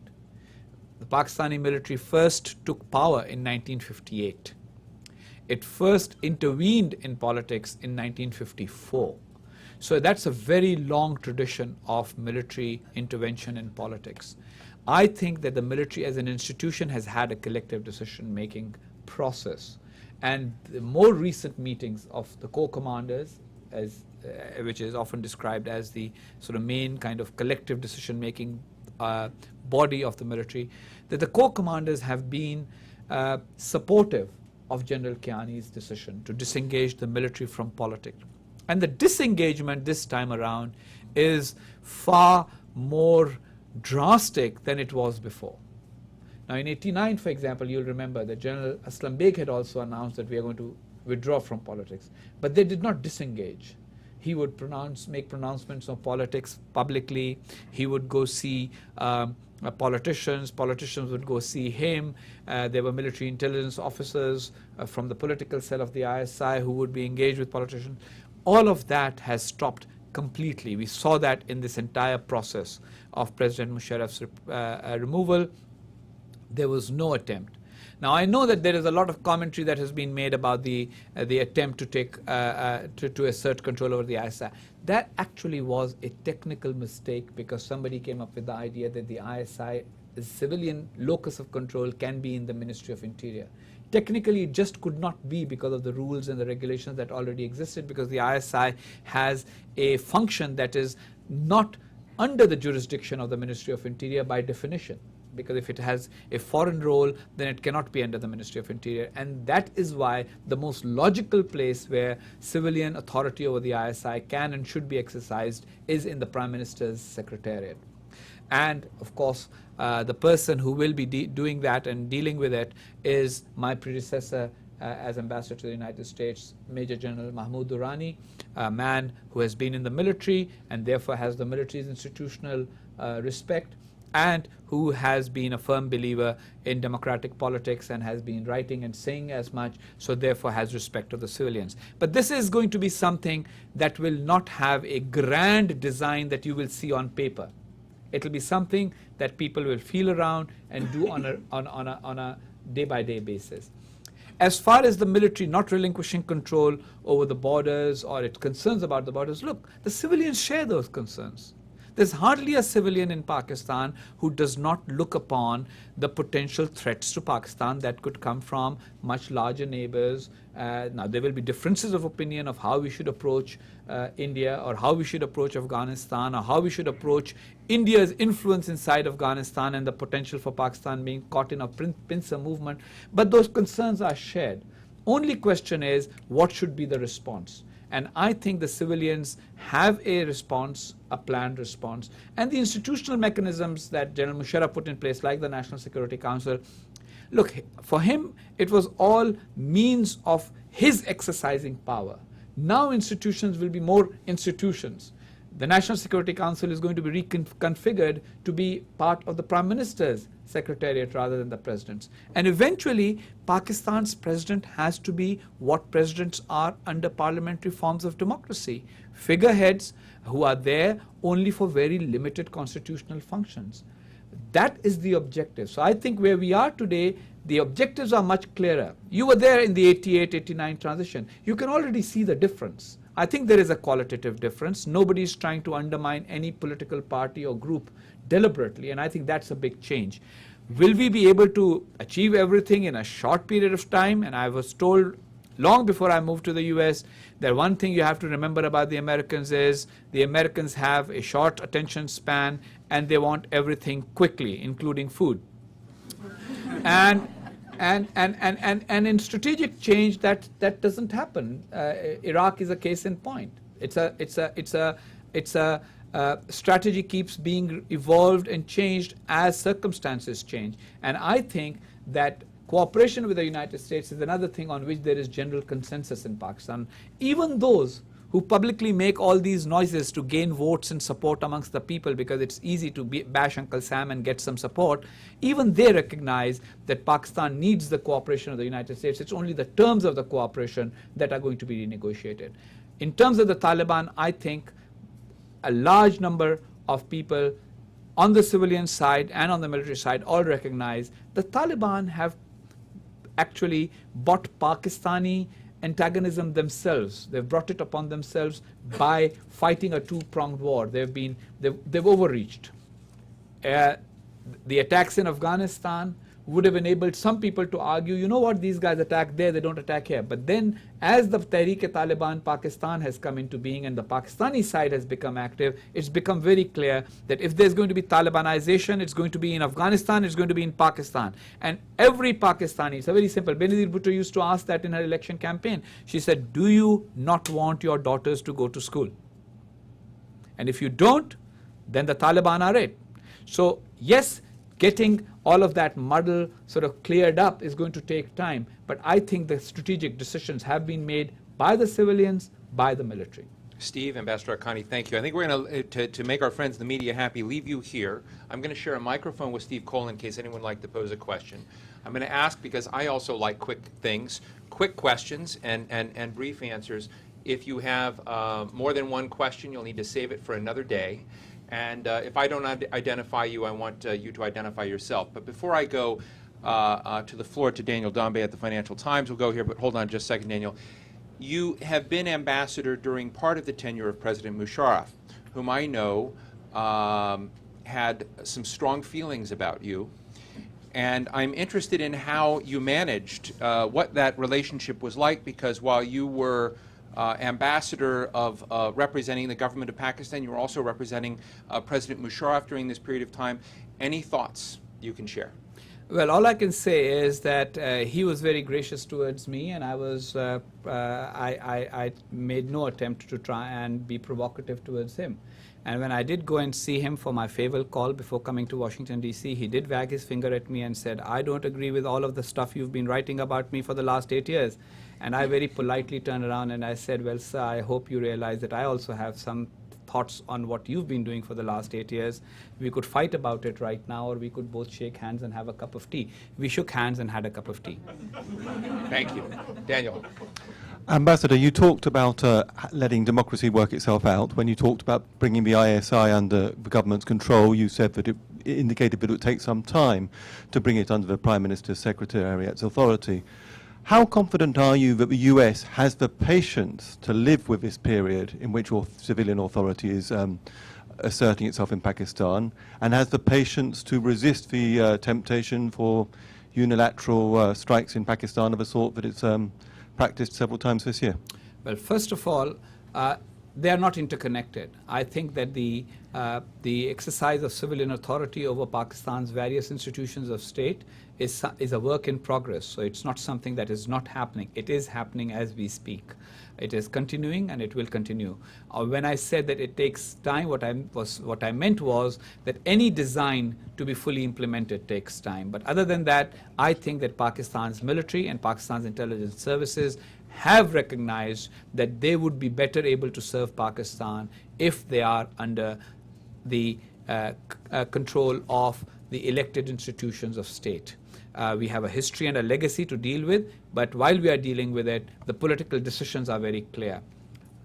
The Pakistani military first took power in 1958. It first intervened in politics in 1954. So that's a very long tradition of military intervention in politics. I think that the military as an institution has had a collective decision-making process. And the more recent meetings of the corps commanders, which is often described as the sort of main kind of collective decision-making body of the military, that the corps commanders have been supportive of General Kiani's decision to disengage the military from politics. And the disengagement this time around is far more drastic than it was before. Now in '89, for example, you'll remember that General Aslam Beg had also announced that we are going to withdraw from politics. But they did not disengage. He would make pronouncements on politics publicly. He would go see politicians. Politicians would go see him. There were military intelligence officers from the political cell of the ISI who would be engaged with politicians. All of that has stopped completely. We saw that in this entire process of President Musharraf's removal. There was no attempt. Now, I know that there is a lot of commentary that has been made about the attempt to take to assert control over the ISI. That actually was a technical mistake, because somebody came up with the idea that the ISI, the civilian locus of control, can be in the Ministry of Interior. Technically, it just could not be because of the rules and the regulations that already existed, because the ISI has a function that is not under the jurisdiction of the Ministry of Interior by definition. Because if it has a foreign role, then it cannot be under the Ministry of Interior. And that is why the most logical place where civilian authority over the ISI can and should be exercised is in the Prime Minister's Secretariat. And of course, the person who will be doing that and dealing with it is my predecessor as Ambassador to the United States, Major General Mahmoud Durrani, a man who has been in the military and therefore has the military's institutional respect, and who has been a firm believer in democratic politics and has been writing and saying as much, so therefore has respect of the civilians. But this is going to be something that will not have a grand design that you will see on paper. It will be something that people will feel around and do on a day-by-day basis. As far as the military not relinquishing control over the borders or its concerns about the borders, look, the civilians share those concerns. There's hardly a civilian in Pakistan who does not look upon the potential threats to Pakistan that could come from much larger neighbors. Now, there will be differences of opinion of how we should approach India, or how we should approach Afghanistan, or how we should approach India's influence inside Afghanistan and the potential for Pakistan being caught in a pincer movement. But those concerns are shared. Only question is, what should be the response? And I think the civilians have a response, a planned response, and the institutional mechanisms that General Musharraf put in place, like the National Security Council. Look, for him, it was all means of his exercising power. Now institutions will be more institutions. The National Security Council is going to be reconfigured to be part of the Prime Minister's Secretariat rather than the President's. And eventually, Pakistan's President has to be what presidents are under parliamentary forms of democracy. Figureheads who are there only for very limited constitutional functions. That is the objective. So I think where we are today, the objectives are much clearer. You were there in the 88-89 transition. You can already see the difference. I think there is a qualitative difference. Nobody is trying to undermine any political party or group deliberately, and I think that's a big change. Will we be able to achieve everything in a short period of time? And I was told long before I moved to the US that one thing you have to remember about the Americans is the Americans have a short attention span and they want everything quickly, including food. And in strategic change, that doesn't happen. Iraq is a case in point. Strategy keeps being evolved and changed as circumstances change. And I think that cooperation with the United States is another thing on which there is general consensus in Pakistan. Even those who publicly make all these noises to gain votes and support amongst the people because it's easy to bash Uncle Sam and get some support, even they recognize that Pakistan needs the cooperation of the United States. It's only the terms of the cooperation that are going to be renegotiated. In terms of the Taliban, I think a large number of people on the civilian side and on the military side all recognize the Taliban have actually bought Pakistani antagonism themselves. They've brought it upon themselves by fighting a two-pronged war. They've overreached. The attacks in Afghanistan would have enabled some people to argue, you know what, these guys attack there, they don't attack here. But then as the Tehreek-e-Taliban Pakistan has come into being and the Pakistani side has become active, it's become very clear that if there's going to be Talibanization, it's going to be in Afghanistan, it's going to be in Pakistan. And every Pakistani, it's very simple. Benazir Bhutto used to ask that in her election campaign. She said, do you not want your daughters to go to school? And if you don't, then the Taliban are it. So yes, getting all of that muddle sort of cleared up is going to take time, but I think the strategic decisions have been made by the civilians, by the military. Steve, Ambassador Haqqani, thank you. I think we're going to make our friends in the media happy, leave you here. I'm going to share a microphone with Steve Cole in case anyone would like to pose a question. I'm going to ask, because I also like quick things, quick questions and brief answers. If you have more than one question, you'll need to save it for another day. And if I don't identify you, I want you to identify yourself. But before I go to the floor to Daniel Dombe at the Financial Times, we'll go here, but hold on just a second, Daniel. You have been ambassador during part of the tenure of President Musharraf, whom I know had some strong feelings about you. And I'm interested in how you managed what that relationship was like, because while you were ambassador of representing the government of Pakistan, you were also representing President Musharraf during this period of time. Any thoughts you can share? Well, all I can say is that he was very gracious towards me, and I made no attempt to try and be provocative towards him. And when I did go and see him for my farewell call before coming to Washington, D.C., he did wag his finger at me and said, "I don't agree with all of the stuff you've been writing about me for the last 8 years." And I very politely turned around and I said, "Well, sir, I hope you realize that I also have some thoughts on what you've been doing for the last 8 years. We could fight about it right now, or we could both shake hands and have a cup of tea." We shook hands and had a cup of tea. Thank you. Daniel. Ambassador, you talked about letting democracy work itself out. When you talked about bringing the ISI under the government's control, you said that it indicated that it would take some time to bring it under the Prime Minister's Secretariat's authority. How confident are you that the US has the patience to live with this period in which civilian authority is asserting itself in Pakistan, and has the patience to resist the temptation for unilateral strikes in Pakistan of a sort that it's practiced several times this year? Well, first of all, they are not interconnected. I think that the exercise of civilian authority over Pakistan's various institutions of state is a work in progress. So it's not something that is not happening. It is happening as we speak. It is continuing, and it will continue. When I said that it takes time, what I meant was that any design to be fully implemented takes time. But other than that, I think that Pakistan's military and Pakistan's intelligence services have recognized that they would be better able to serve Pakistan if they are under the control of the elected institutions of state. We have a history and a legacy to deal with, but while we are dealing with it, the political decisions are very clear.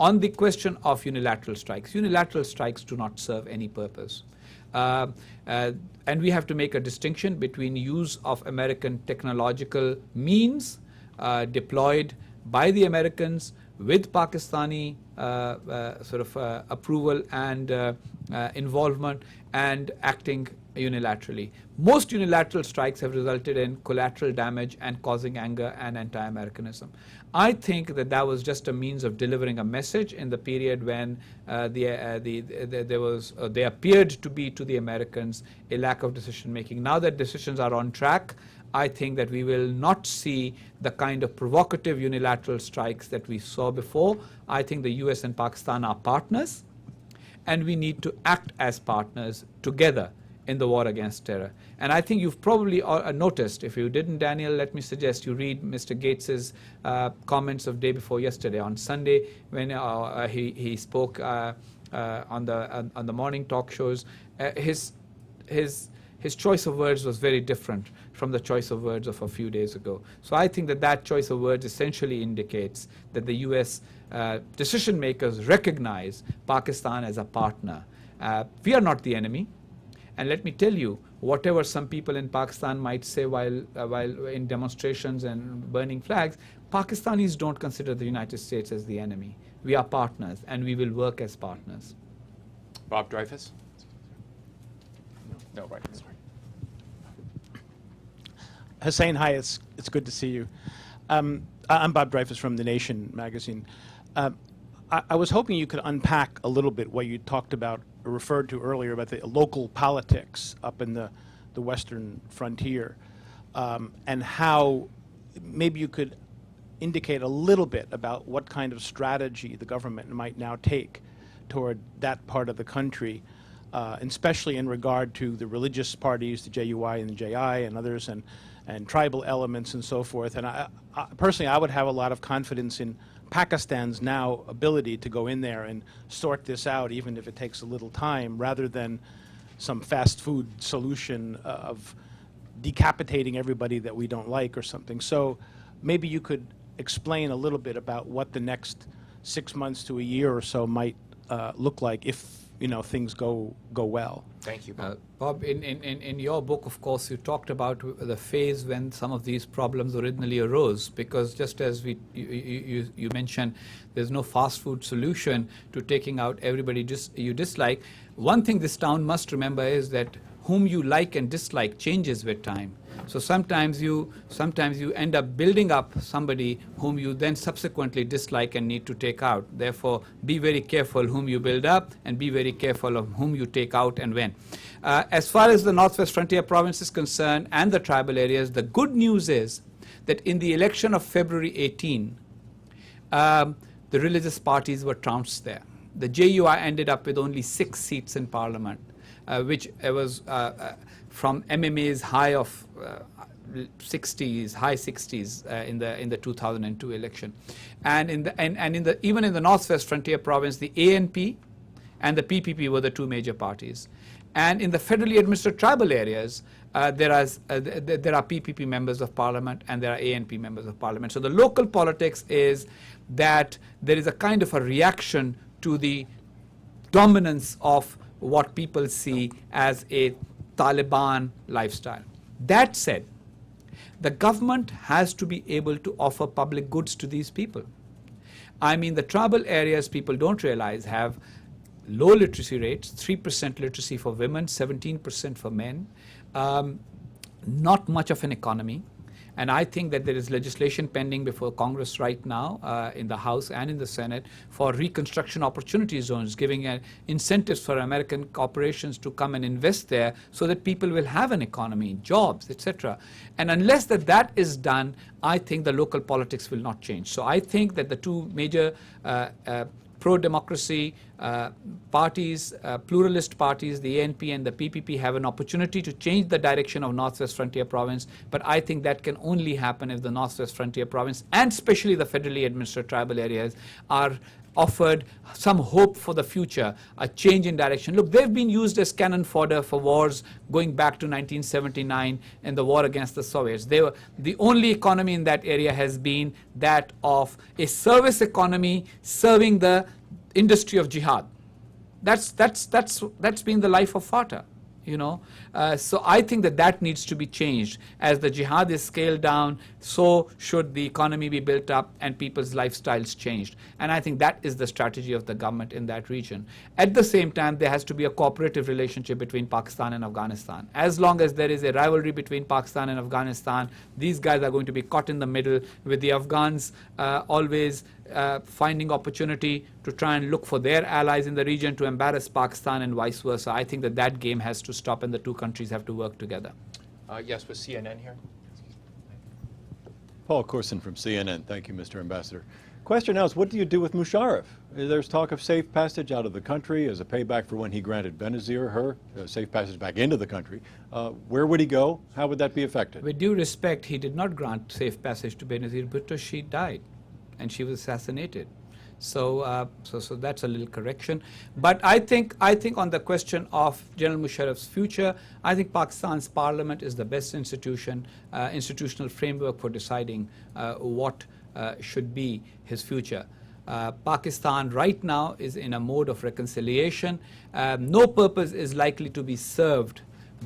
On the question of unilateral strikes do not serve any purpose. And we have to make a distinction between use of American technological means deployed by the Americans with Pakistani approval and involvement, and acting unilaterally. Most unilateral strikes have resulted in collateral damage and causing anger and anti-Americanism. I think that that was just a means of delivering a message in the period when they appeared to be to the Americans a lack of decision making. Now that decisions are on track, I think that we will not see the kind of provocative unilateral strikes that we saw before. I think the US and Pakistan are partners, and we need to act as partners together in the war against terror. And I think you've probably noticed, if you didn't, Daniel, let me suggest you read Mr. Gates's comments of day before yesterday on Sunday, when he spoke on the morning talk shows. His choice of words was very different from the choice of words of a few days ago. So I think that that choice of words essentially indicates that the US decision makers recognize Pakistan as a partner. We are not the enemy. And let me tell you, whatever some people in Pakistan might say while in demonstrations and burning flags, Pakistanis don't consider the United States as the enemy. We are partners, and we will work as partners. Bob Dreyfus? No, right. Sorry. Husain, hi, it's good to see you. I'm Bob Dreyfus from The Nation magazine. I was hoping you could unpack a little bit what you talked about, or referred to earlier, about the local politics up in the western frontier, and how maybe you could indicate a little bit about what kind of strategy the government might now take toward that part of the country, especially in regard to the religious parties, the JUI and the JI and others, and tribal elements and so forth. And I personally, I would have a lot of confidence in Pakistan's now ability to go in there and sort this out, even if it takes a little time, rather than some fast food solution of decapitating everybody that we don't like or something. So maybe you could explain a little bit about what the next 6 months to a year or so might look like if things go well. Thank you, Bob. Bob, in your book, of course, you talked about the phase when some of these problems originally arose, because just as you mentioned, there's no fast food solution to taking out everybody you dislike. One thing this town must remember is that whom you like and dislike changes with time. So sometimes you end up building up somebody whom you then subsequently dislike and need to take out. Therefore, be very careful whom you build up and be very careful of whom you take out and when. As far as the Northwest Frontier Province is concerned and the tribal areas, the good news is that in the election of February 18, the religious parties were trounced there. The JUI ended up with only 6 seats in parliament, which was from MMA's high of 60s, high 60s in the 2002 election, and even in the Northwest Frontier Province, the ANP and the PPP were the 2 major parties, and in the federally administered tribal areas, there are PPP members of parliament and there are ANP members of parliament. So the local politics is that there is a kind of a reaction to the dominance of what people see as a Taliban lifestyle. That said, the government has to be able to offer public goods to these people. I mean, the tribal areas, people don't realize, have low literacy rates, 3% literacy for women, 17% for men, not much of an economy. And I think that there is legislation pending before Congress right now in the House and in the Senate for reconstruction opportunity zones, giving incentives for American corporations to come and invest there so that people will have an economy, jobs, etc. And unless that is done, I think the local politics will not change. So I think that the 2 major pro-democracy parties, pluralist parties, the ANP and the PPP, have an opportunity to change the direction of Northwest Frontier Province, but I think that can only happen if the Northwest Frontier Province, and especially the federally administered tribal areas, are offered some hope for the future, a change in direction. Look, they've been used as cannon fodder for wars going back to 1979 and the war against the Soviets. The only economy in that area has been that of a service economy serving the industry of jihad. That's been the life of Fatah. So I think that needs to be changed. As the jihad is scaled down, so should the economy be built up and people's lifestyles changed. And I think that is the strategy of the government in that region. At the same time, there has to be a cooperative relationship between Pakistan and Afghanistan. As long as there is a rivalry between Pakistan and Afghanistan, these guys are going to be caught in the middle, with the Afghans always finding opportunity to try and look for their allies in the region to embarrass Pakistan and vice versa. I think that game has to stop and the 2 countries have to work together. Yes, with CNN here. Paul Corson from CNN. Thank you, Mr. Ambassador. Question now is, what do you do with Musharraf? There's talk of safe passage out of the country as a payback for when he granted Benazir safe passage back into the country. Where would he go? How would that be affected? With due respect, he did not grant safe passage to Benazir Bhutto. She died and she was assassinated. So that's a little correction. But I think on the question of General Musharraf's future, I think Pakistan's parliament is the best institutional framework for deciding what should be his future. Pakistan right now is in a mode of reconciliation. No purpose is likely to be served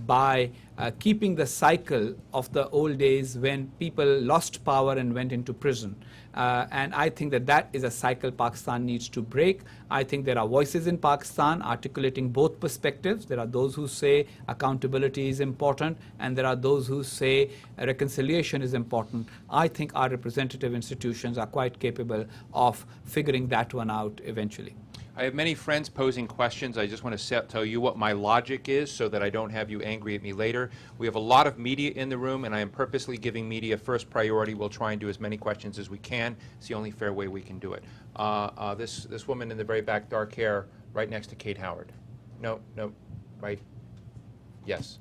by keeping the cycle of the old days when people lost power and went into prison. And I think that is a cycle Pakistan needs to break. I think there are voices in Pakistan articulating both perspectives. There are those who say accountability is important, and there are those who say reconciliation is important. I think our representative institutions are quite capable of figuring that one out eventually. I have many friends posing questions. I just want to tell you what my logic is so that I don't have you angry at me later. We have a lot of media in the room, and I am purposely giving media first priority. We'll try and do as many questions as we can. It's the only fair way we can do it. This woman in the very back, dark hair, right next to Kate Howard. No, right? Yes.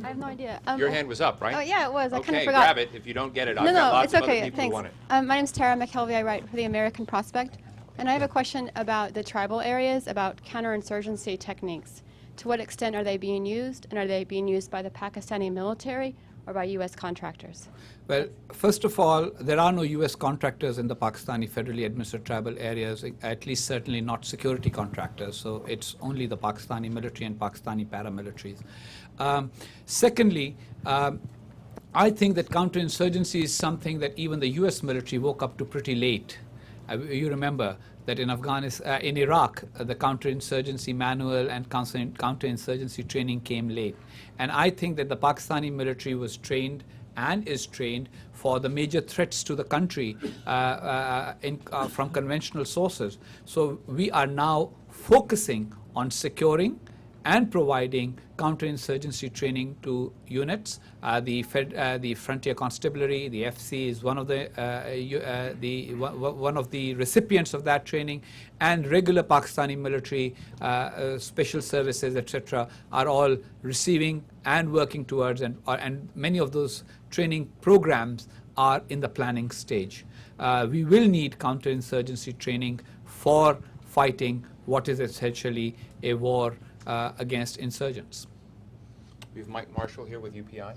I have no idea. Your hand was up, right? Oh, yeah, it was. I kind of Okay, forgot. grab it. If you don't get it, I've got No, lots it's of okay. other people Thanks. who want it. My name's Tara McKelvey. I write for the American Prospect. And I have a question about the tribal areas, about counterinsurgency techniques. To what extent are they being used? And are they being used by the Pakistani military? or by U.S. contractors? Well, first of all, there are no U.S. contractors in the Pakistani federally administered tribal areas, at least certainly not security contractors. So it's only the Pakistani military and Pakistani paramilitaries. Secondly, I think that counterinsurgency is something that even the U.S. military woke up to pretty late. You remember that in Afghanistan, in Iraq, the counterinsurgency manual and counterinsurgency training came late. And I think that the Pakistani military was trained and is trained for the major threats to the country from conventional sources. So we are now focusing on securing and providing counterinsurgency training to units. The Frontier Constabulary, the FC, is one of the recipients of that training, and regular Pakistani military, special services, etc., are all receiving and working towards, and many of those training programs are in the planning stage. We will need counterinsurgency training for fighting what is essentially a war against insurgents. We have Mike Marshall here with UPI.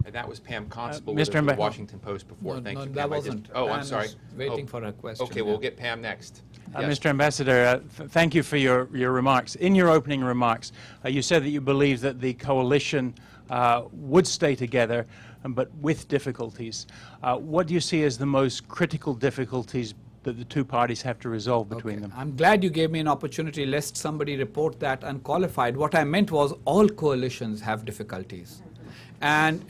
And that was Pam Constable with Mr. the Washington Post before. No, Thank no, you, that Pam. wasn't. Oh, Pam I'm sorry. is waiting for her question. Okay, we'll get Pam next. Yes. Mr. Ambassador, thank you for your remarks. In your opening remarks, you said that you believe that the coalition would stay together, but with difficulties. What do you see as the most critical difficulties that the two parties have to resolve between them? I'm glad you gave me an opportunity, lest somebody report that unqualified. What I meant was all coalitions have difficulties. And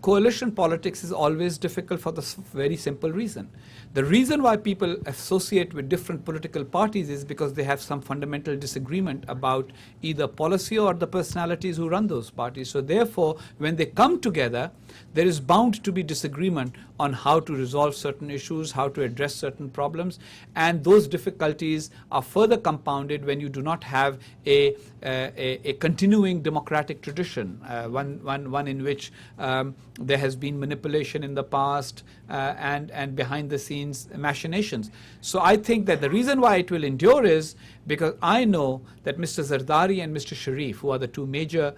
coalition politics is always difficult for this very simple reason. The reason why people associate with different political parties is because they have some fundamental disagreement about either policy or the personalities who run those parties. So therefore, when they come together, there is bound to be disagreement on how to resolve certain issues, how to address certain problems, and those difficulties are further compounded when you do not have a continuing democratic tradition, one in which there has been manipulation in the past and behind the scenes machinations. So I think that the reason why it will endure is because I know that Mr. Zardari and Mr. Sharif, who are the two major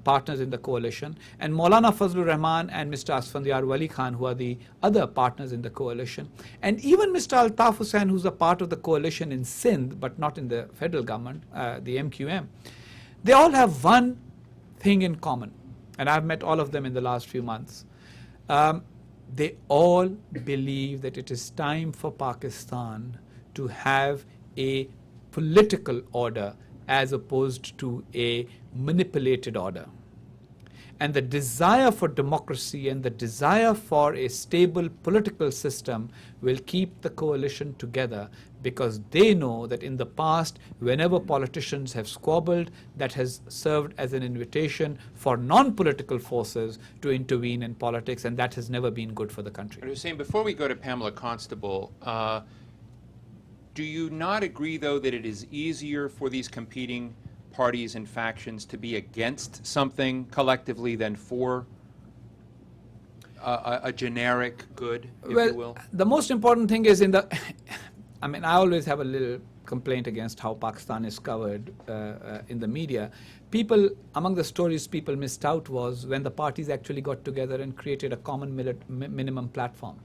partners in the coalition, and Maulana Fazlur Rahman and Mr. Asfandyar Wali Khan, who are the other partners in the coalition, and even Mr. Altaf Hussain, who's a part of the coalition in Sindh, but not in the federal government, the MQM, they all have one thing in common, and I've met all of them in the last few months. They all believe that it is time for Pakistan to have a political order as opposed to a manipulated order. And the desire for democracy and the desire for a stable political system will keep the coalition together, because they know that in the past, whenever politicians have squabbled, that has served as an invitation for non-political forces to intervene in politics, and that has never been good for the country. Hussein, before we go to Pamela Constable, do you not agree, though, that it is easier for these competing parties and factions to be against something collectively than for a generic good, if you will? The most important thing is I mean, I always have a little complaint against how Pakistan is covered in the media. Among the stories people missed out was when the parties actually got together and created a common minimum platform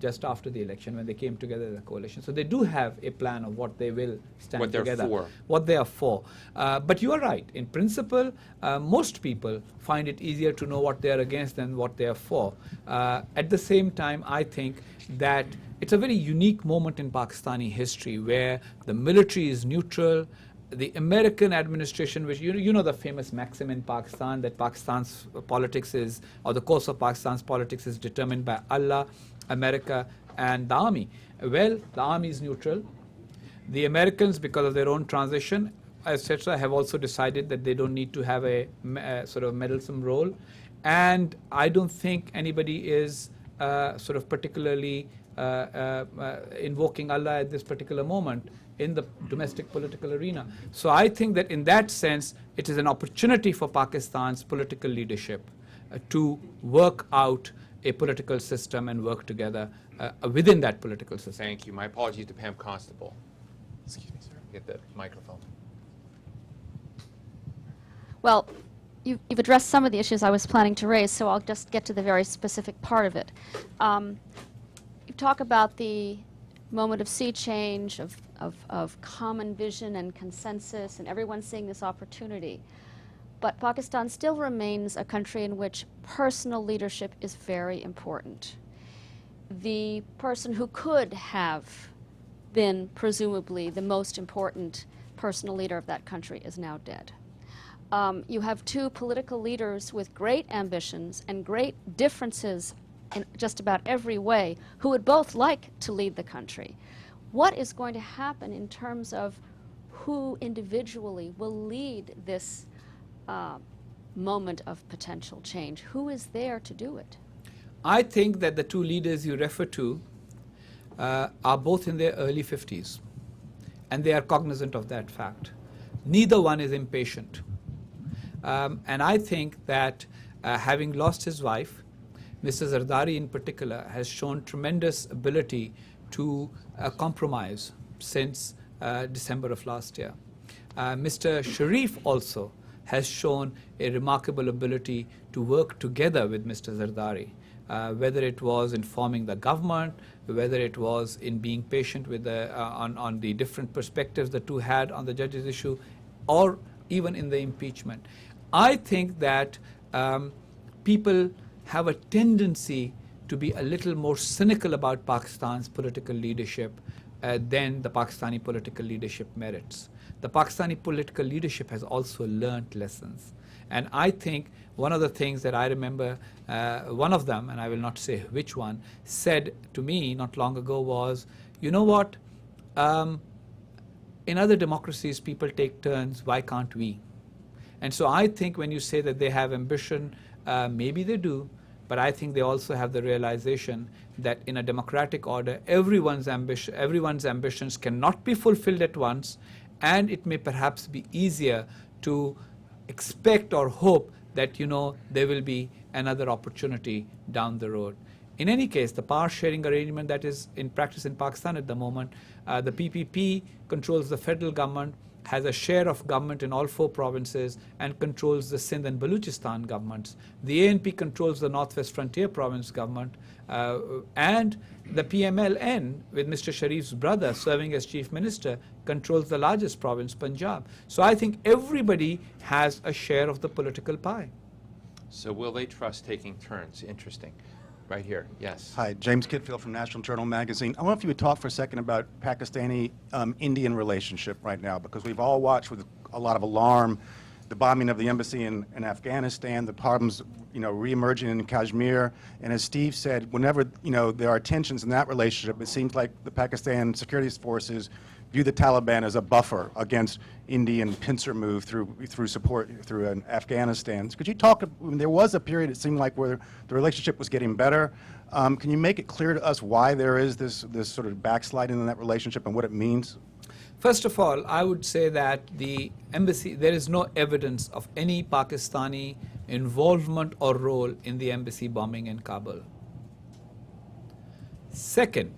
just after the election, when they came together as a coalition. So they do have a plan of what they will stand together. What they are for. But you are right. In principle, most people find it easier to know what they are against than what they are for. At the same time, I think that it's a very unique moment in Pakistani history where the military is neutral. The American administration, which you know the famous maxim in Pakistan that Pakistan's politics is, or the course of Pakistan's politics is determined by Allah, America, and the army. Well, the army is neutral. The Americans, because of their own transition, etc., have also decided that they don't need to have a sort of meddlesome role. And I don't think anybody is sort of particularly invoking Allah at this particular moment in the domestic political arena. So I think that in that sense, it is an opportunity for Pakistan's political leadership to work out a political system and work together within that political system. Thank you. My apologies to Pam Constable. Excuse me, sir. Get the microphone. Well, you've addressed some of the issues I was planning to raise, so I'll just get to the very specific part of it. You talk about the moment of sea change, of common vision and consensus, and everyone seeing this opportunity. But Pakistan still remains a country in which personal leadership is very important. The person who could have been presumably the most important personal leader of that country is now dead. You have two political leaders with great ambitions and great differences in just about every way who would both like to lead the country. What is going to happen in terms of who individually will lead this moment of potential change? Who is there to do it? I think that the two leaders you refer to are both in their early 50s, and they are cognizant of that fact. Neither one is impatient. And I think that having lost his wife, Mr. Zardari in particular has shown tremendous ability to compromise since December of last year. Mr. Sharif also has shown a remarkable ability to work together with Mr. Zardari, whether it was in forming the government, whether it was in being patient with on the different perspectives the two had on the judges issue, or even in the impeachment. I think that people have a tendency to be a little more cynical about Pakistan's political leadership than the Pakistani political leadership merits. The Pakistani political leadership has also learned lessons. And I think one of the things that I remember, one of them, and I will not say which one, said to me not long ago was, you know what, in other democracies people take turns, why can't we? And so I think when you say that they have ambition, maybe they do, but I think they also have the realization that in a democratic order, everyone's ambitions cannot be fulfilled at once, and it may perhaps be easier to expect or hope that, you know, there will be another opportunity down the road. In any case, the power sharing arrangement that is in practice in Pakistan at the moment, the PPP controls the federal government, has a share of government in all 4 provinces, and controls the Sindh and Baluchistan governments. The ANP controls the Northwest Frontier Province government, and the PMLN, with Mr. Sharif's brother serving as chief minister, controls the largest province, Punjab. So I think everybody has a share of the political pie. So will they trust taking turns? Interesting. Right here, yes. Hi, James Kitfield from National Journal Magazine. I wonder if you would talk for a second about Pakistani-Indian relationship right now, because we've all watched with a lot of alarm the bombing of the embassy in Afghanistan, the problems, you know, reemerging in Kashmir, and as Steve said, whenever, you know, there are tensions in that relationship, it seems like the Pakistan security forces view the Taliban as a buffer against Indian pincer move through support through Afghanistan. Could you talk? I mean, there was a period it seemed like where the relationship was getting better. Can you make it clear to us why there is this sort of backsliding in that relationship and what it means? First of all, I would say that the embassy, there is no evidence of any Pakistani involvement or role in the embassy bombing in Kabul. Second,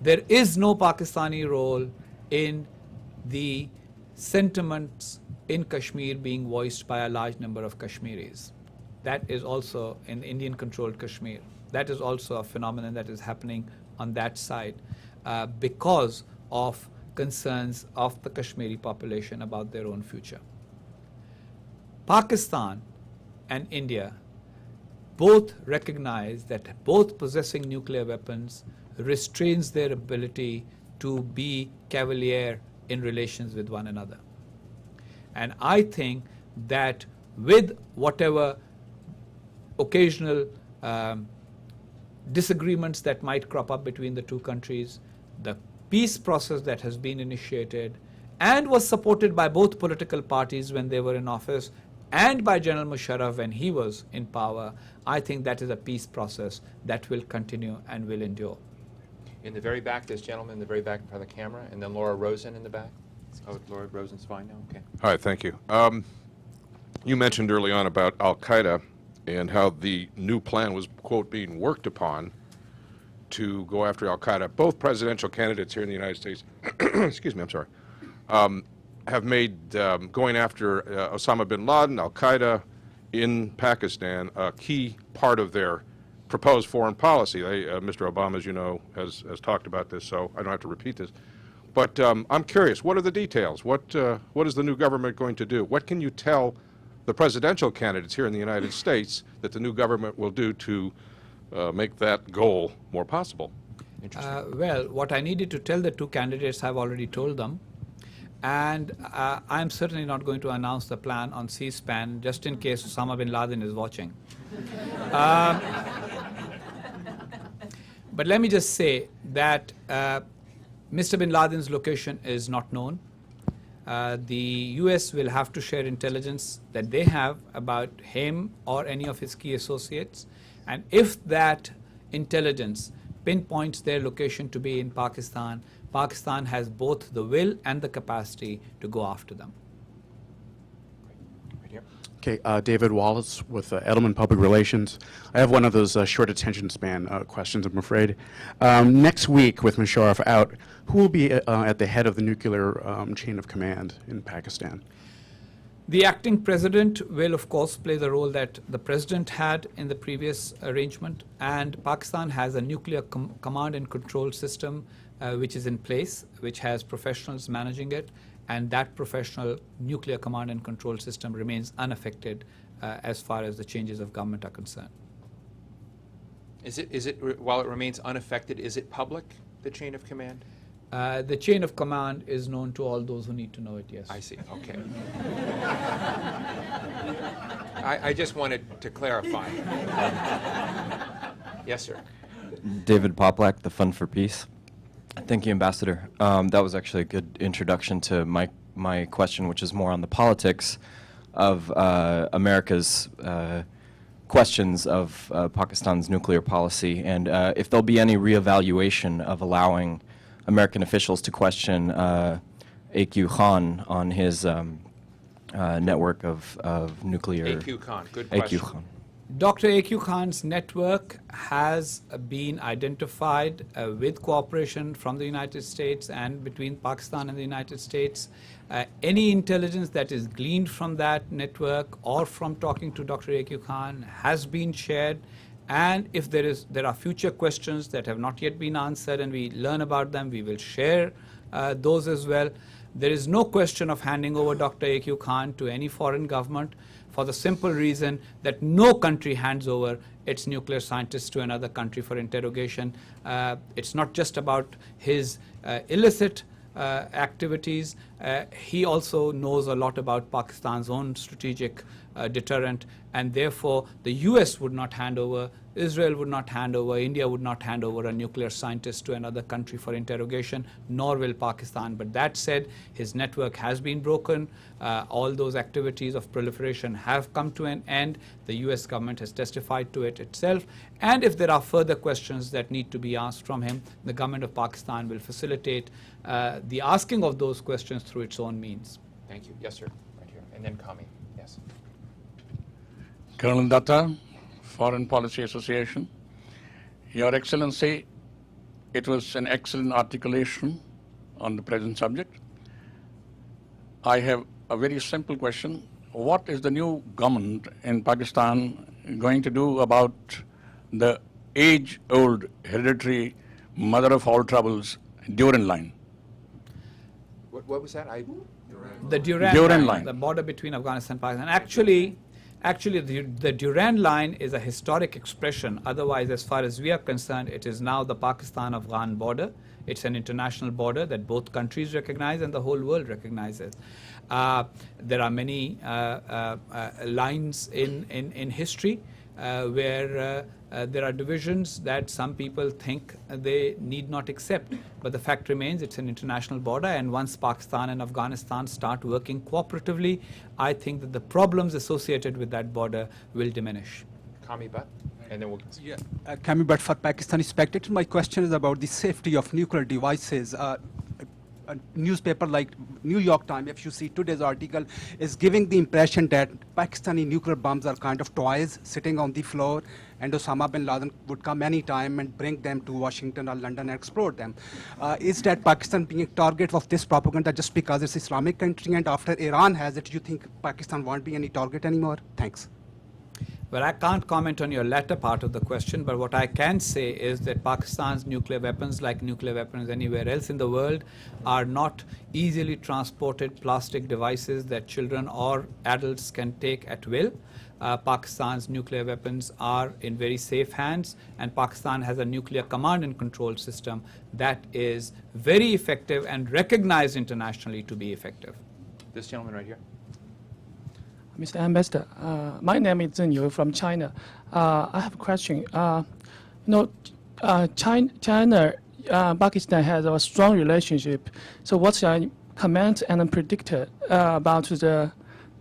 there is no Pakistani role in the sentiments in Kashmir being voiced by a large number of Kashmiris. That is also in Indian-controlled Kashmir. That is also a phenomenon that is happening on that side because of concerns of the Kashmiri population about their own future. Pakistan and India both recognize that both possessing nuclear weapons restrains their ability to be cavalier in relations with one another. And I think that with whatever occasional disagreements that might crop up between the two countries, the peace process that has been initiated and was supported by both political parties when they were in office and by General Musharraf when he was in power, I think that is a peace process that will continue and will endure. In the very back, this gentleman in the very back in front of the camera, and then Laura Rosen in the back. Oh, Laura Rosen's fine now? Okay. Hi, thank you. You mentioned early on about al-Qaeda and how the new plan was, quote, being worked upon to go after al-Qaeda. Both presidential candidates here in the United States, excuse me, I'm sorry, have made going after Osama bin Laden, Al-Qaeda in Pakistan a key part of their proposed foreign policy. Mr. Obama, as you know, has talked about this, so I don't have to repeat this. But I'm curious, what are the details? What is the new government going to do? What can you tell the presidential candidates here in the United States that the new government will do to make that goal more possible? Well, what I needed to tell the two candidates, I've already told them. And I'm certainly not going to announce the plan on C-SPAN just in case Osama bin Laden is watching. But let me just say that Mr. bin Laden's location is not known. The US will have to share intelligence that they have about him or any of his key associates. And if that intelligence pinpoints their location to be in Pakistan, Pakistan has both the will and the capacity to go after them. Okay, David Wallace with Edelman Public Relations. I have one of those short attention span questions, I'm afraid. Next week, with Musharraf out, who will be at the head of the nuclear chain of command in Pakistan? The acting president will, of course, play the role that the president had in the previous arrangement, and Pakistan has a nuclear command and control system which is in place, which has professionals managing it, and that professional nuclear command and control system remains unaffected as far as the changes of government are concerned. While it remains unaffected, is it public, the chain of command? The chain of command is known to all those who need to know it, yes. I see, okay. I just wanted to clarify. Yes, sir. David Poplack, the Fund for Peace. Thank you, Ambassador. That was actually a good introduction to my question, which is more on the politics of America's questions of Pakistan's nuclear policy, and if there'll be any reevaluation of allowing American officials to question A.Q. Khan on his network of nuclear... A.Q. Khan, good question. A.Q. Khan. Dr. A.Q. Khan's network has been identified with cooperation from the United States and between Pakistan and the United States. Any intelligence that is gleaned from that network or from talking to Dr. A.Q. Khan has been shared. And if there are future questions that have not yet been answered and we learn about them, we will share those as well. There is no question of handing over Dr. A.Q. Khan to any foreign government, for the simple reason that no country hands over its nuclear scientists to another country for interrogation. It's not just about his illicit activities. He also knows a lot about Pakistan's own strategic deterrent, and therefore the US would not hand over, Israel would not hand over, India would not hand over a nuclear scientist to another country for interrogation, nor will Pakistan. But that said, his network has been broken. All those activities of proliferation have come to an end. The US government has testified to it itself. And if there are further questions that need to be asked from him, the government of Pakistan will facilitate the asking of those questions through its own means. Thank you. Yes, sir. Right here. And then Kami. Yes. Colonel Datta, Foreign Policy Association. Your Excellency, it was an excellent articulation on the present subject. I have a very simple question. What is the new government in Pakistan going to do about the age-old hereditary mother of all troubles, Durand Line? What was that? The Durand Line, the border between Afghanistan and Pakistan. Actually, the Durand Line is a historic expression. Otherwise, as far as we are concerned, it is now the Pakistan-Afghan border. It's an international border that both countries recognize and the whole world recognizes. There are many lines in history where there are divisions that some people think they need not accept. But the fact remains it's an international border, and once Pakistan and Afghanistan start working cooperatively, I think that the problems associated with that border will diminish. Kami Bhatt, and then we'll... Yeah, Kami Bhatt for Pakistani Spectator. My question is about the safety of nuclear devices. a newspaper like New York Times, if you see today's article, is giving the impression that Pakistani nuclear bombs are kind of toys sitting on the floor, and Osama bin Laden would come anytime and bring them to Washington or London and explode them. Is that Pakistan being a target of this propaganda just because it's Islamic country, and after Iran has it, you think Pakistan won't be any target anymore? Thanks. Well, I can't comment on your latter part of the question, but what I can say is that Pakistan's nuclear weapons, like nuclear weapons anywhere else in the world, are not easily transported plastic devices that children or adults can take at will. Pakistan's nuclear weapons are in very safe hands, and Pakistan has a nuclear command and control system that is very effective and recognized internationally to be effective. This gentleman right here. Mr. Ambassador, my name is Zhen Yu from China. I have a question. China, Pakistan has a strong relationship. So what's your comment and predict about the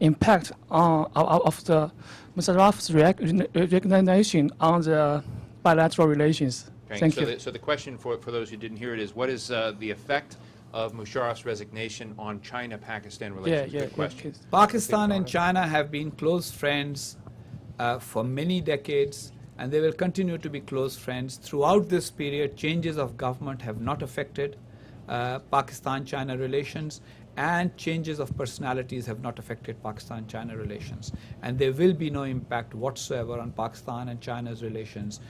impact of the Musharraf's recognition on the bilateral relations? Okay, Thank so you. so the question for those who didn't hear it is, what is the effect of Musharraf's resignation on China-Pakistan relations? Good question. Pakistan and China have been close friends for many decades, and they will continue to be close friends. Throughout this period, changes of government have not affected Pakistan-China relations, and changes of personalities have not affected Pakistan-China relations. And there will be no impact whatsoever on Pakistan and China's relations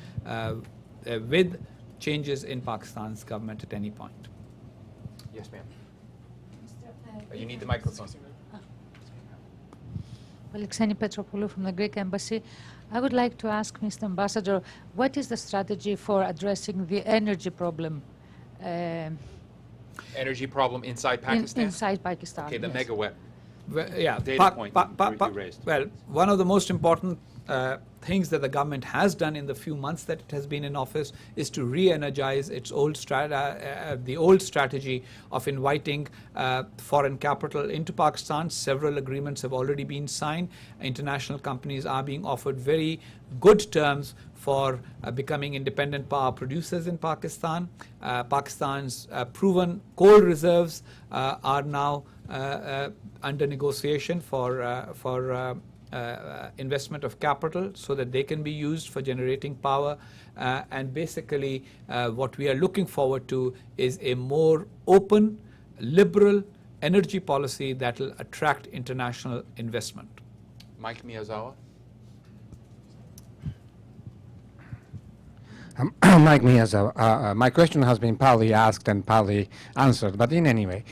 with changes in Pakistan's government at any point. Yes, ma'am. You need the microphone. Alexeni Petropoulou from the Greek Embassy. I would like to ask Mr. Ambassador, what is the strategy for addressing the energy problem? Energy problem inside Pakistan? Inside Pakistan. Okay, the yes. megawatt Yeah, data point you raised. Well, one of the most important things that the government has done in the few months that it has been in office is to re-energize its the old strategy of inviting foreign capital into Pakistan. Several agreements have already been signed. International companies are being offered very good terms for becoming independent power producers in Pakistan. Pakistan's proven coal reserves are now under negotiation for investment of capital so that they can be used for generating power. And basically, what we are looking forward to is a more open, liberal energy policy that will attract international investment. Mike Miyazawa. Mike Miyazawa. My question has been partly asked and partly answered, but in any way,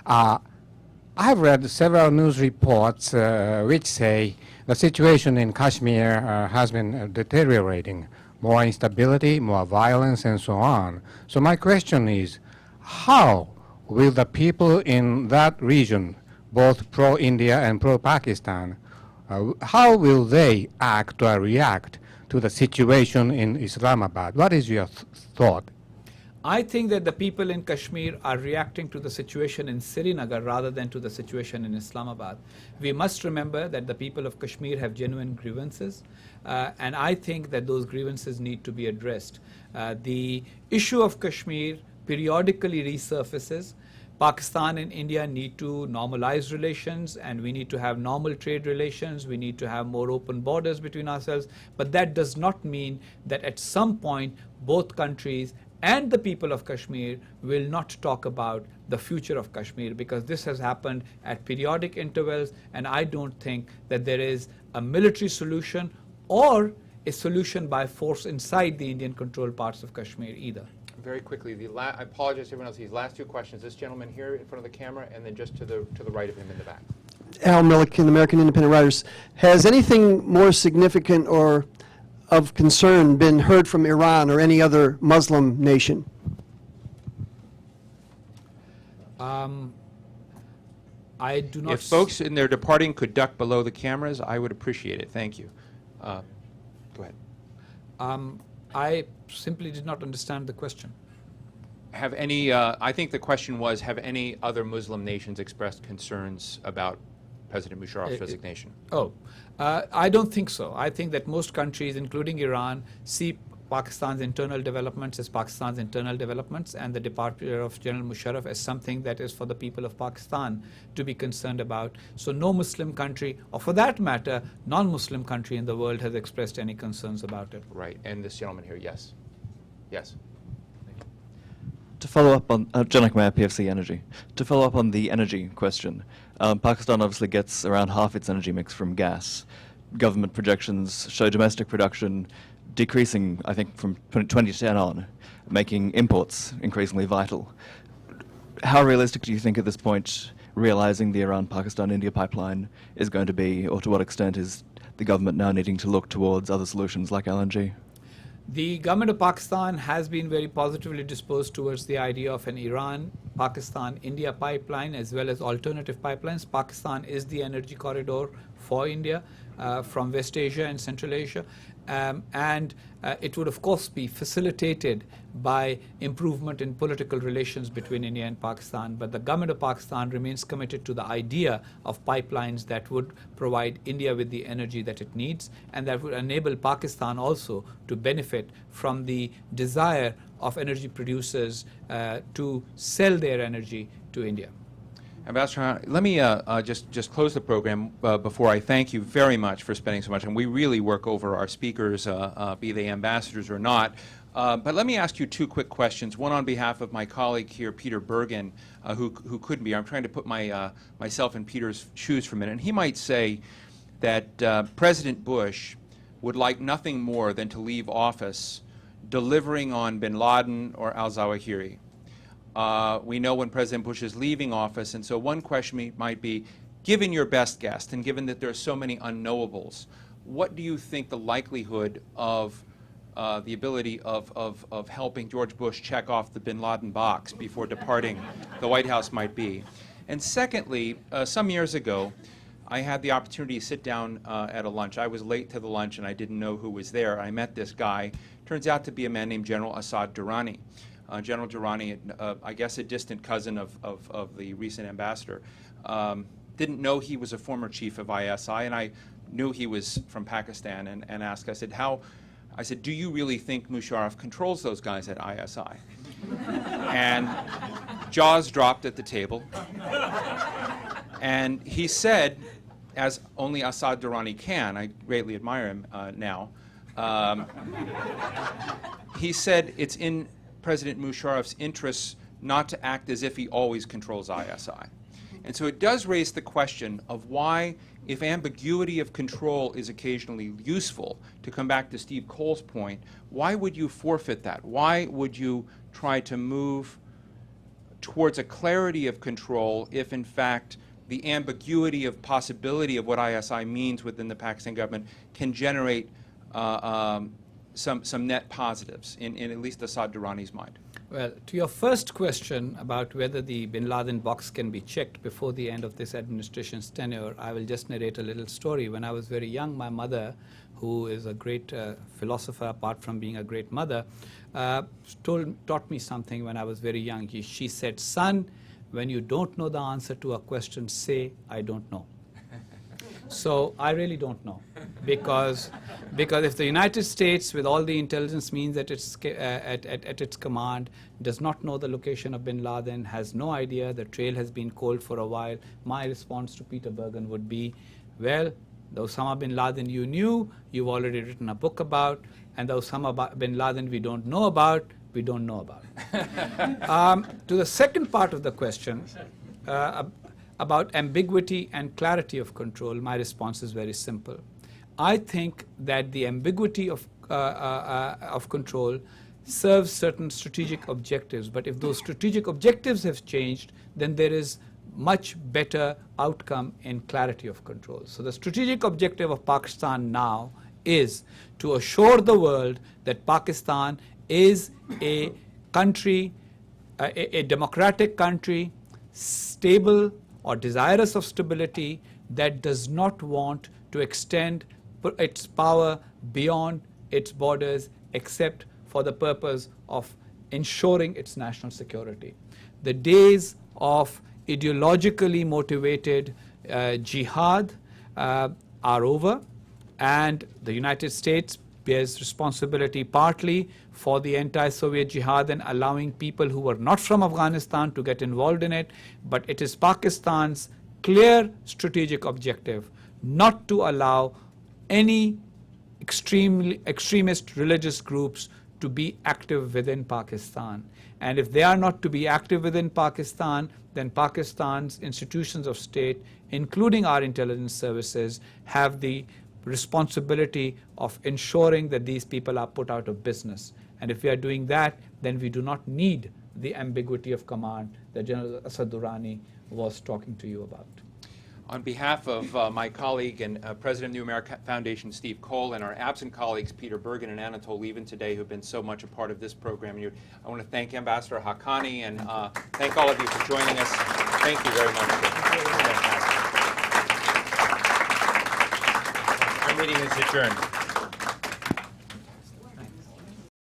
I've read several news reports which say the situation in Kashmir has been deteriorating, more instability, more violence, and so on. So my question is, how will the people in that region, both pro-India and pro-Pakistan, how will they act or react to the situation in Islamabad? What is your thought? I think that the people in Kashmir are reacting to the situation in Srinagar rather than to the situation in Islamabad. We must remember that the people of Kashmir have genuine grievances, and I think that those grievances need to be addressed. The issue of Kashmir periodically resurfaces. Pakistan and India need to normalize relations, and we need to have normal trade relations. We need to have more open borders between ourselves. But that does not mean that at some point both countries and the people of Kashmir will not talk about the future of Kashmir, because this has happened at periodic intervals, and I don't think that there is a military solution or a solution by force inside the Indian-controlled parts of Kashmir either. Very quickly, I apologize to everyone else. These last two questions. This gentleman here in front of the camera, and then just to the right of him in the back. Al Milliken, American Independent Writers. Has anything more significant or of concern been heard from Iran or any other Muslim nation? I do not. If folks in their departing could duck below the cameras, I would appreciate it. Thank you. Go ahead. I simply did not understand the question. Have any, I think the question was, have any other Muslim nations expressed concerns about President Musharraf's resignation? I don't think so. I think that most countries, including Iran, see Pakistan's internal developments as Pakistan's internal developments, and the departure of General Musharraf as something that is for the people of Pakistan to be concerned about. So no Muslim country, or for that matter, non-Muslim country in the world has expressed any concerns about it. Right. And this gentleman here, yes. Yes. To follow up on, Janak Mayer, PFC Energy. To follow up on the energy question, Pakistan obviously gets around half its energy mix from gas. Government projections show domestic production decreasing, I think, from 2010 on, making imports increasingly vital. How realistic do you think at this point realizing the Iran-Pakistan-India pipeline is going to be, or to what extent is the government now needing to look towards other solutions like LNG? The government of Pakistan has been very positively disposed towards the idea of an Iran-Pakistan-India pipeline as well as alternative pipelines. Pakistan is the energy corridor for India from West Asia and Central Asia. And it would, of course, be facilitated by improvement in political relations between India and Pakistan. But the government of Pakistan remains committed to the idea of pipelines that would provide India with the energy that it needs, and that would enable Pakistan also to benefit from the desire of energy producers to sell their energy to India. Ambassador, let me just close the program before I thank you very much for spending so much. And we really work over our speakers, be they ambassadors or not. But let me ask you two quick questions. One on behalf of my colleague here, Peter Bergen, who couldn't be. I'm trying to put myself in Peter's shoes for a minute. And he might say that President Bush would like nothing more than to leave office delivering on bin Laden or al-Zawahiri. We know when President Bush is leaving office, and so one question might be, given your best guess, and given that there are so many unknowables, what do you think the likelihood of the ability of helping George Bush check off the bin Laden box before departing the White House might be? And secondly, some years ago, I had the opportunity to sit down at a lunch. I was late to the lunch, and I didn't know who was there. I met this guy. Turns out to be a man named General Assad Durrani. General Durrani, I guess a distant cousin of the recent ambassador, didn't know he was a former chief of ISI, and I knew he was from Pakistan, and asked, I said, do you really think Musharraf controls those guys at ISI? And jaws dropped at the table, and he said, as only Assad Durrani can, I greatly admire him now, he said it's in President Musharraf's interests not to act as if he always controls ISI. And so it does raise the question of why, if ambiguity of control is occasionally useful, to come back to Steve Cole's point, why would you forfeit that? Why would you try to move towards a clarity of control if, in fact, the ambiguity of possibility of what ISI means within the Pakistan government can generate some net positives in at least Assad Durrani's mind? Well, to your first question about whether the bin Laden box can be checked before the end of this administration's tenure, I will just narrate a little story. When I was very young, my mother, who is a great philosopher apart from being a great mother, taught me something when I was very young. She said, son, when you don't know the answer to a question, say, I don't know. So I really don't know, because if the United States, with all the intelligence means at its command, does not know the location of bin Laden, has no idea, the trail has been cold for a while, my response to Peter Bergen would be, well, the Osama bin Laden you knew, you've already written a book about, and the Osama bin Laden we don't know about, we don't know about. To the second part of the question, about ambiguity and clarity of control, my response is very simple. I think that the ambiguity of control serves certain strategic objectives, but if those strategic objectives have changed, then there is much better outcome in clarity of control. So the strategic objective of Pakistan now is to assure the world that Pakistan is a country, a democratic country, stable or desirous of stability, that does not want to extend its power beyond its borders except for the purpose of ensuring its national security. The days of ideologically motivated jihad are over, and the United States bears responsibility partly for the anti-Soviet jihad and allowing people who were not from Afghanistan to get involved in it, but it is Pakistan's clear strategic objective not to allow any extremist religious groups to be active within Pakistan. And if they are not to be active within Pakistan, then Pakistan's institutions of state, including our intelligence services, have the responsibility of ensuring that these people are put out of business. And if we are doing that, then we do not need the ambiguity of command that General Asad Durrani was talking to you about. On behalf of my colleague and President of New America Foundation, Steve Cole, and our absent colleagues, Peter Bergen and Anatol Lieven today, who've been so much a part of this program, I want to thank Ambassador Haqqani and thank all of you for joining us. Thank you very much. Our meeting is adjourned.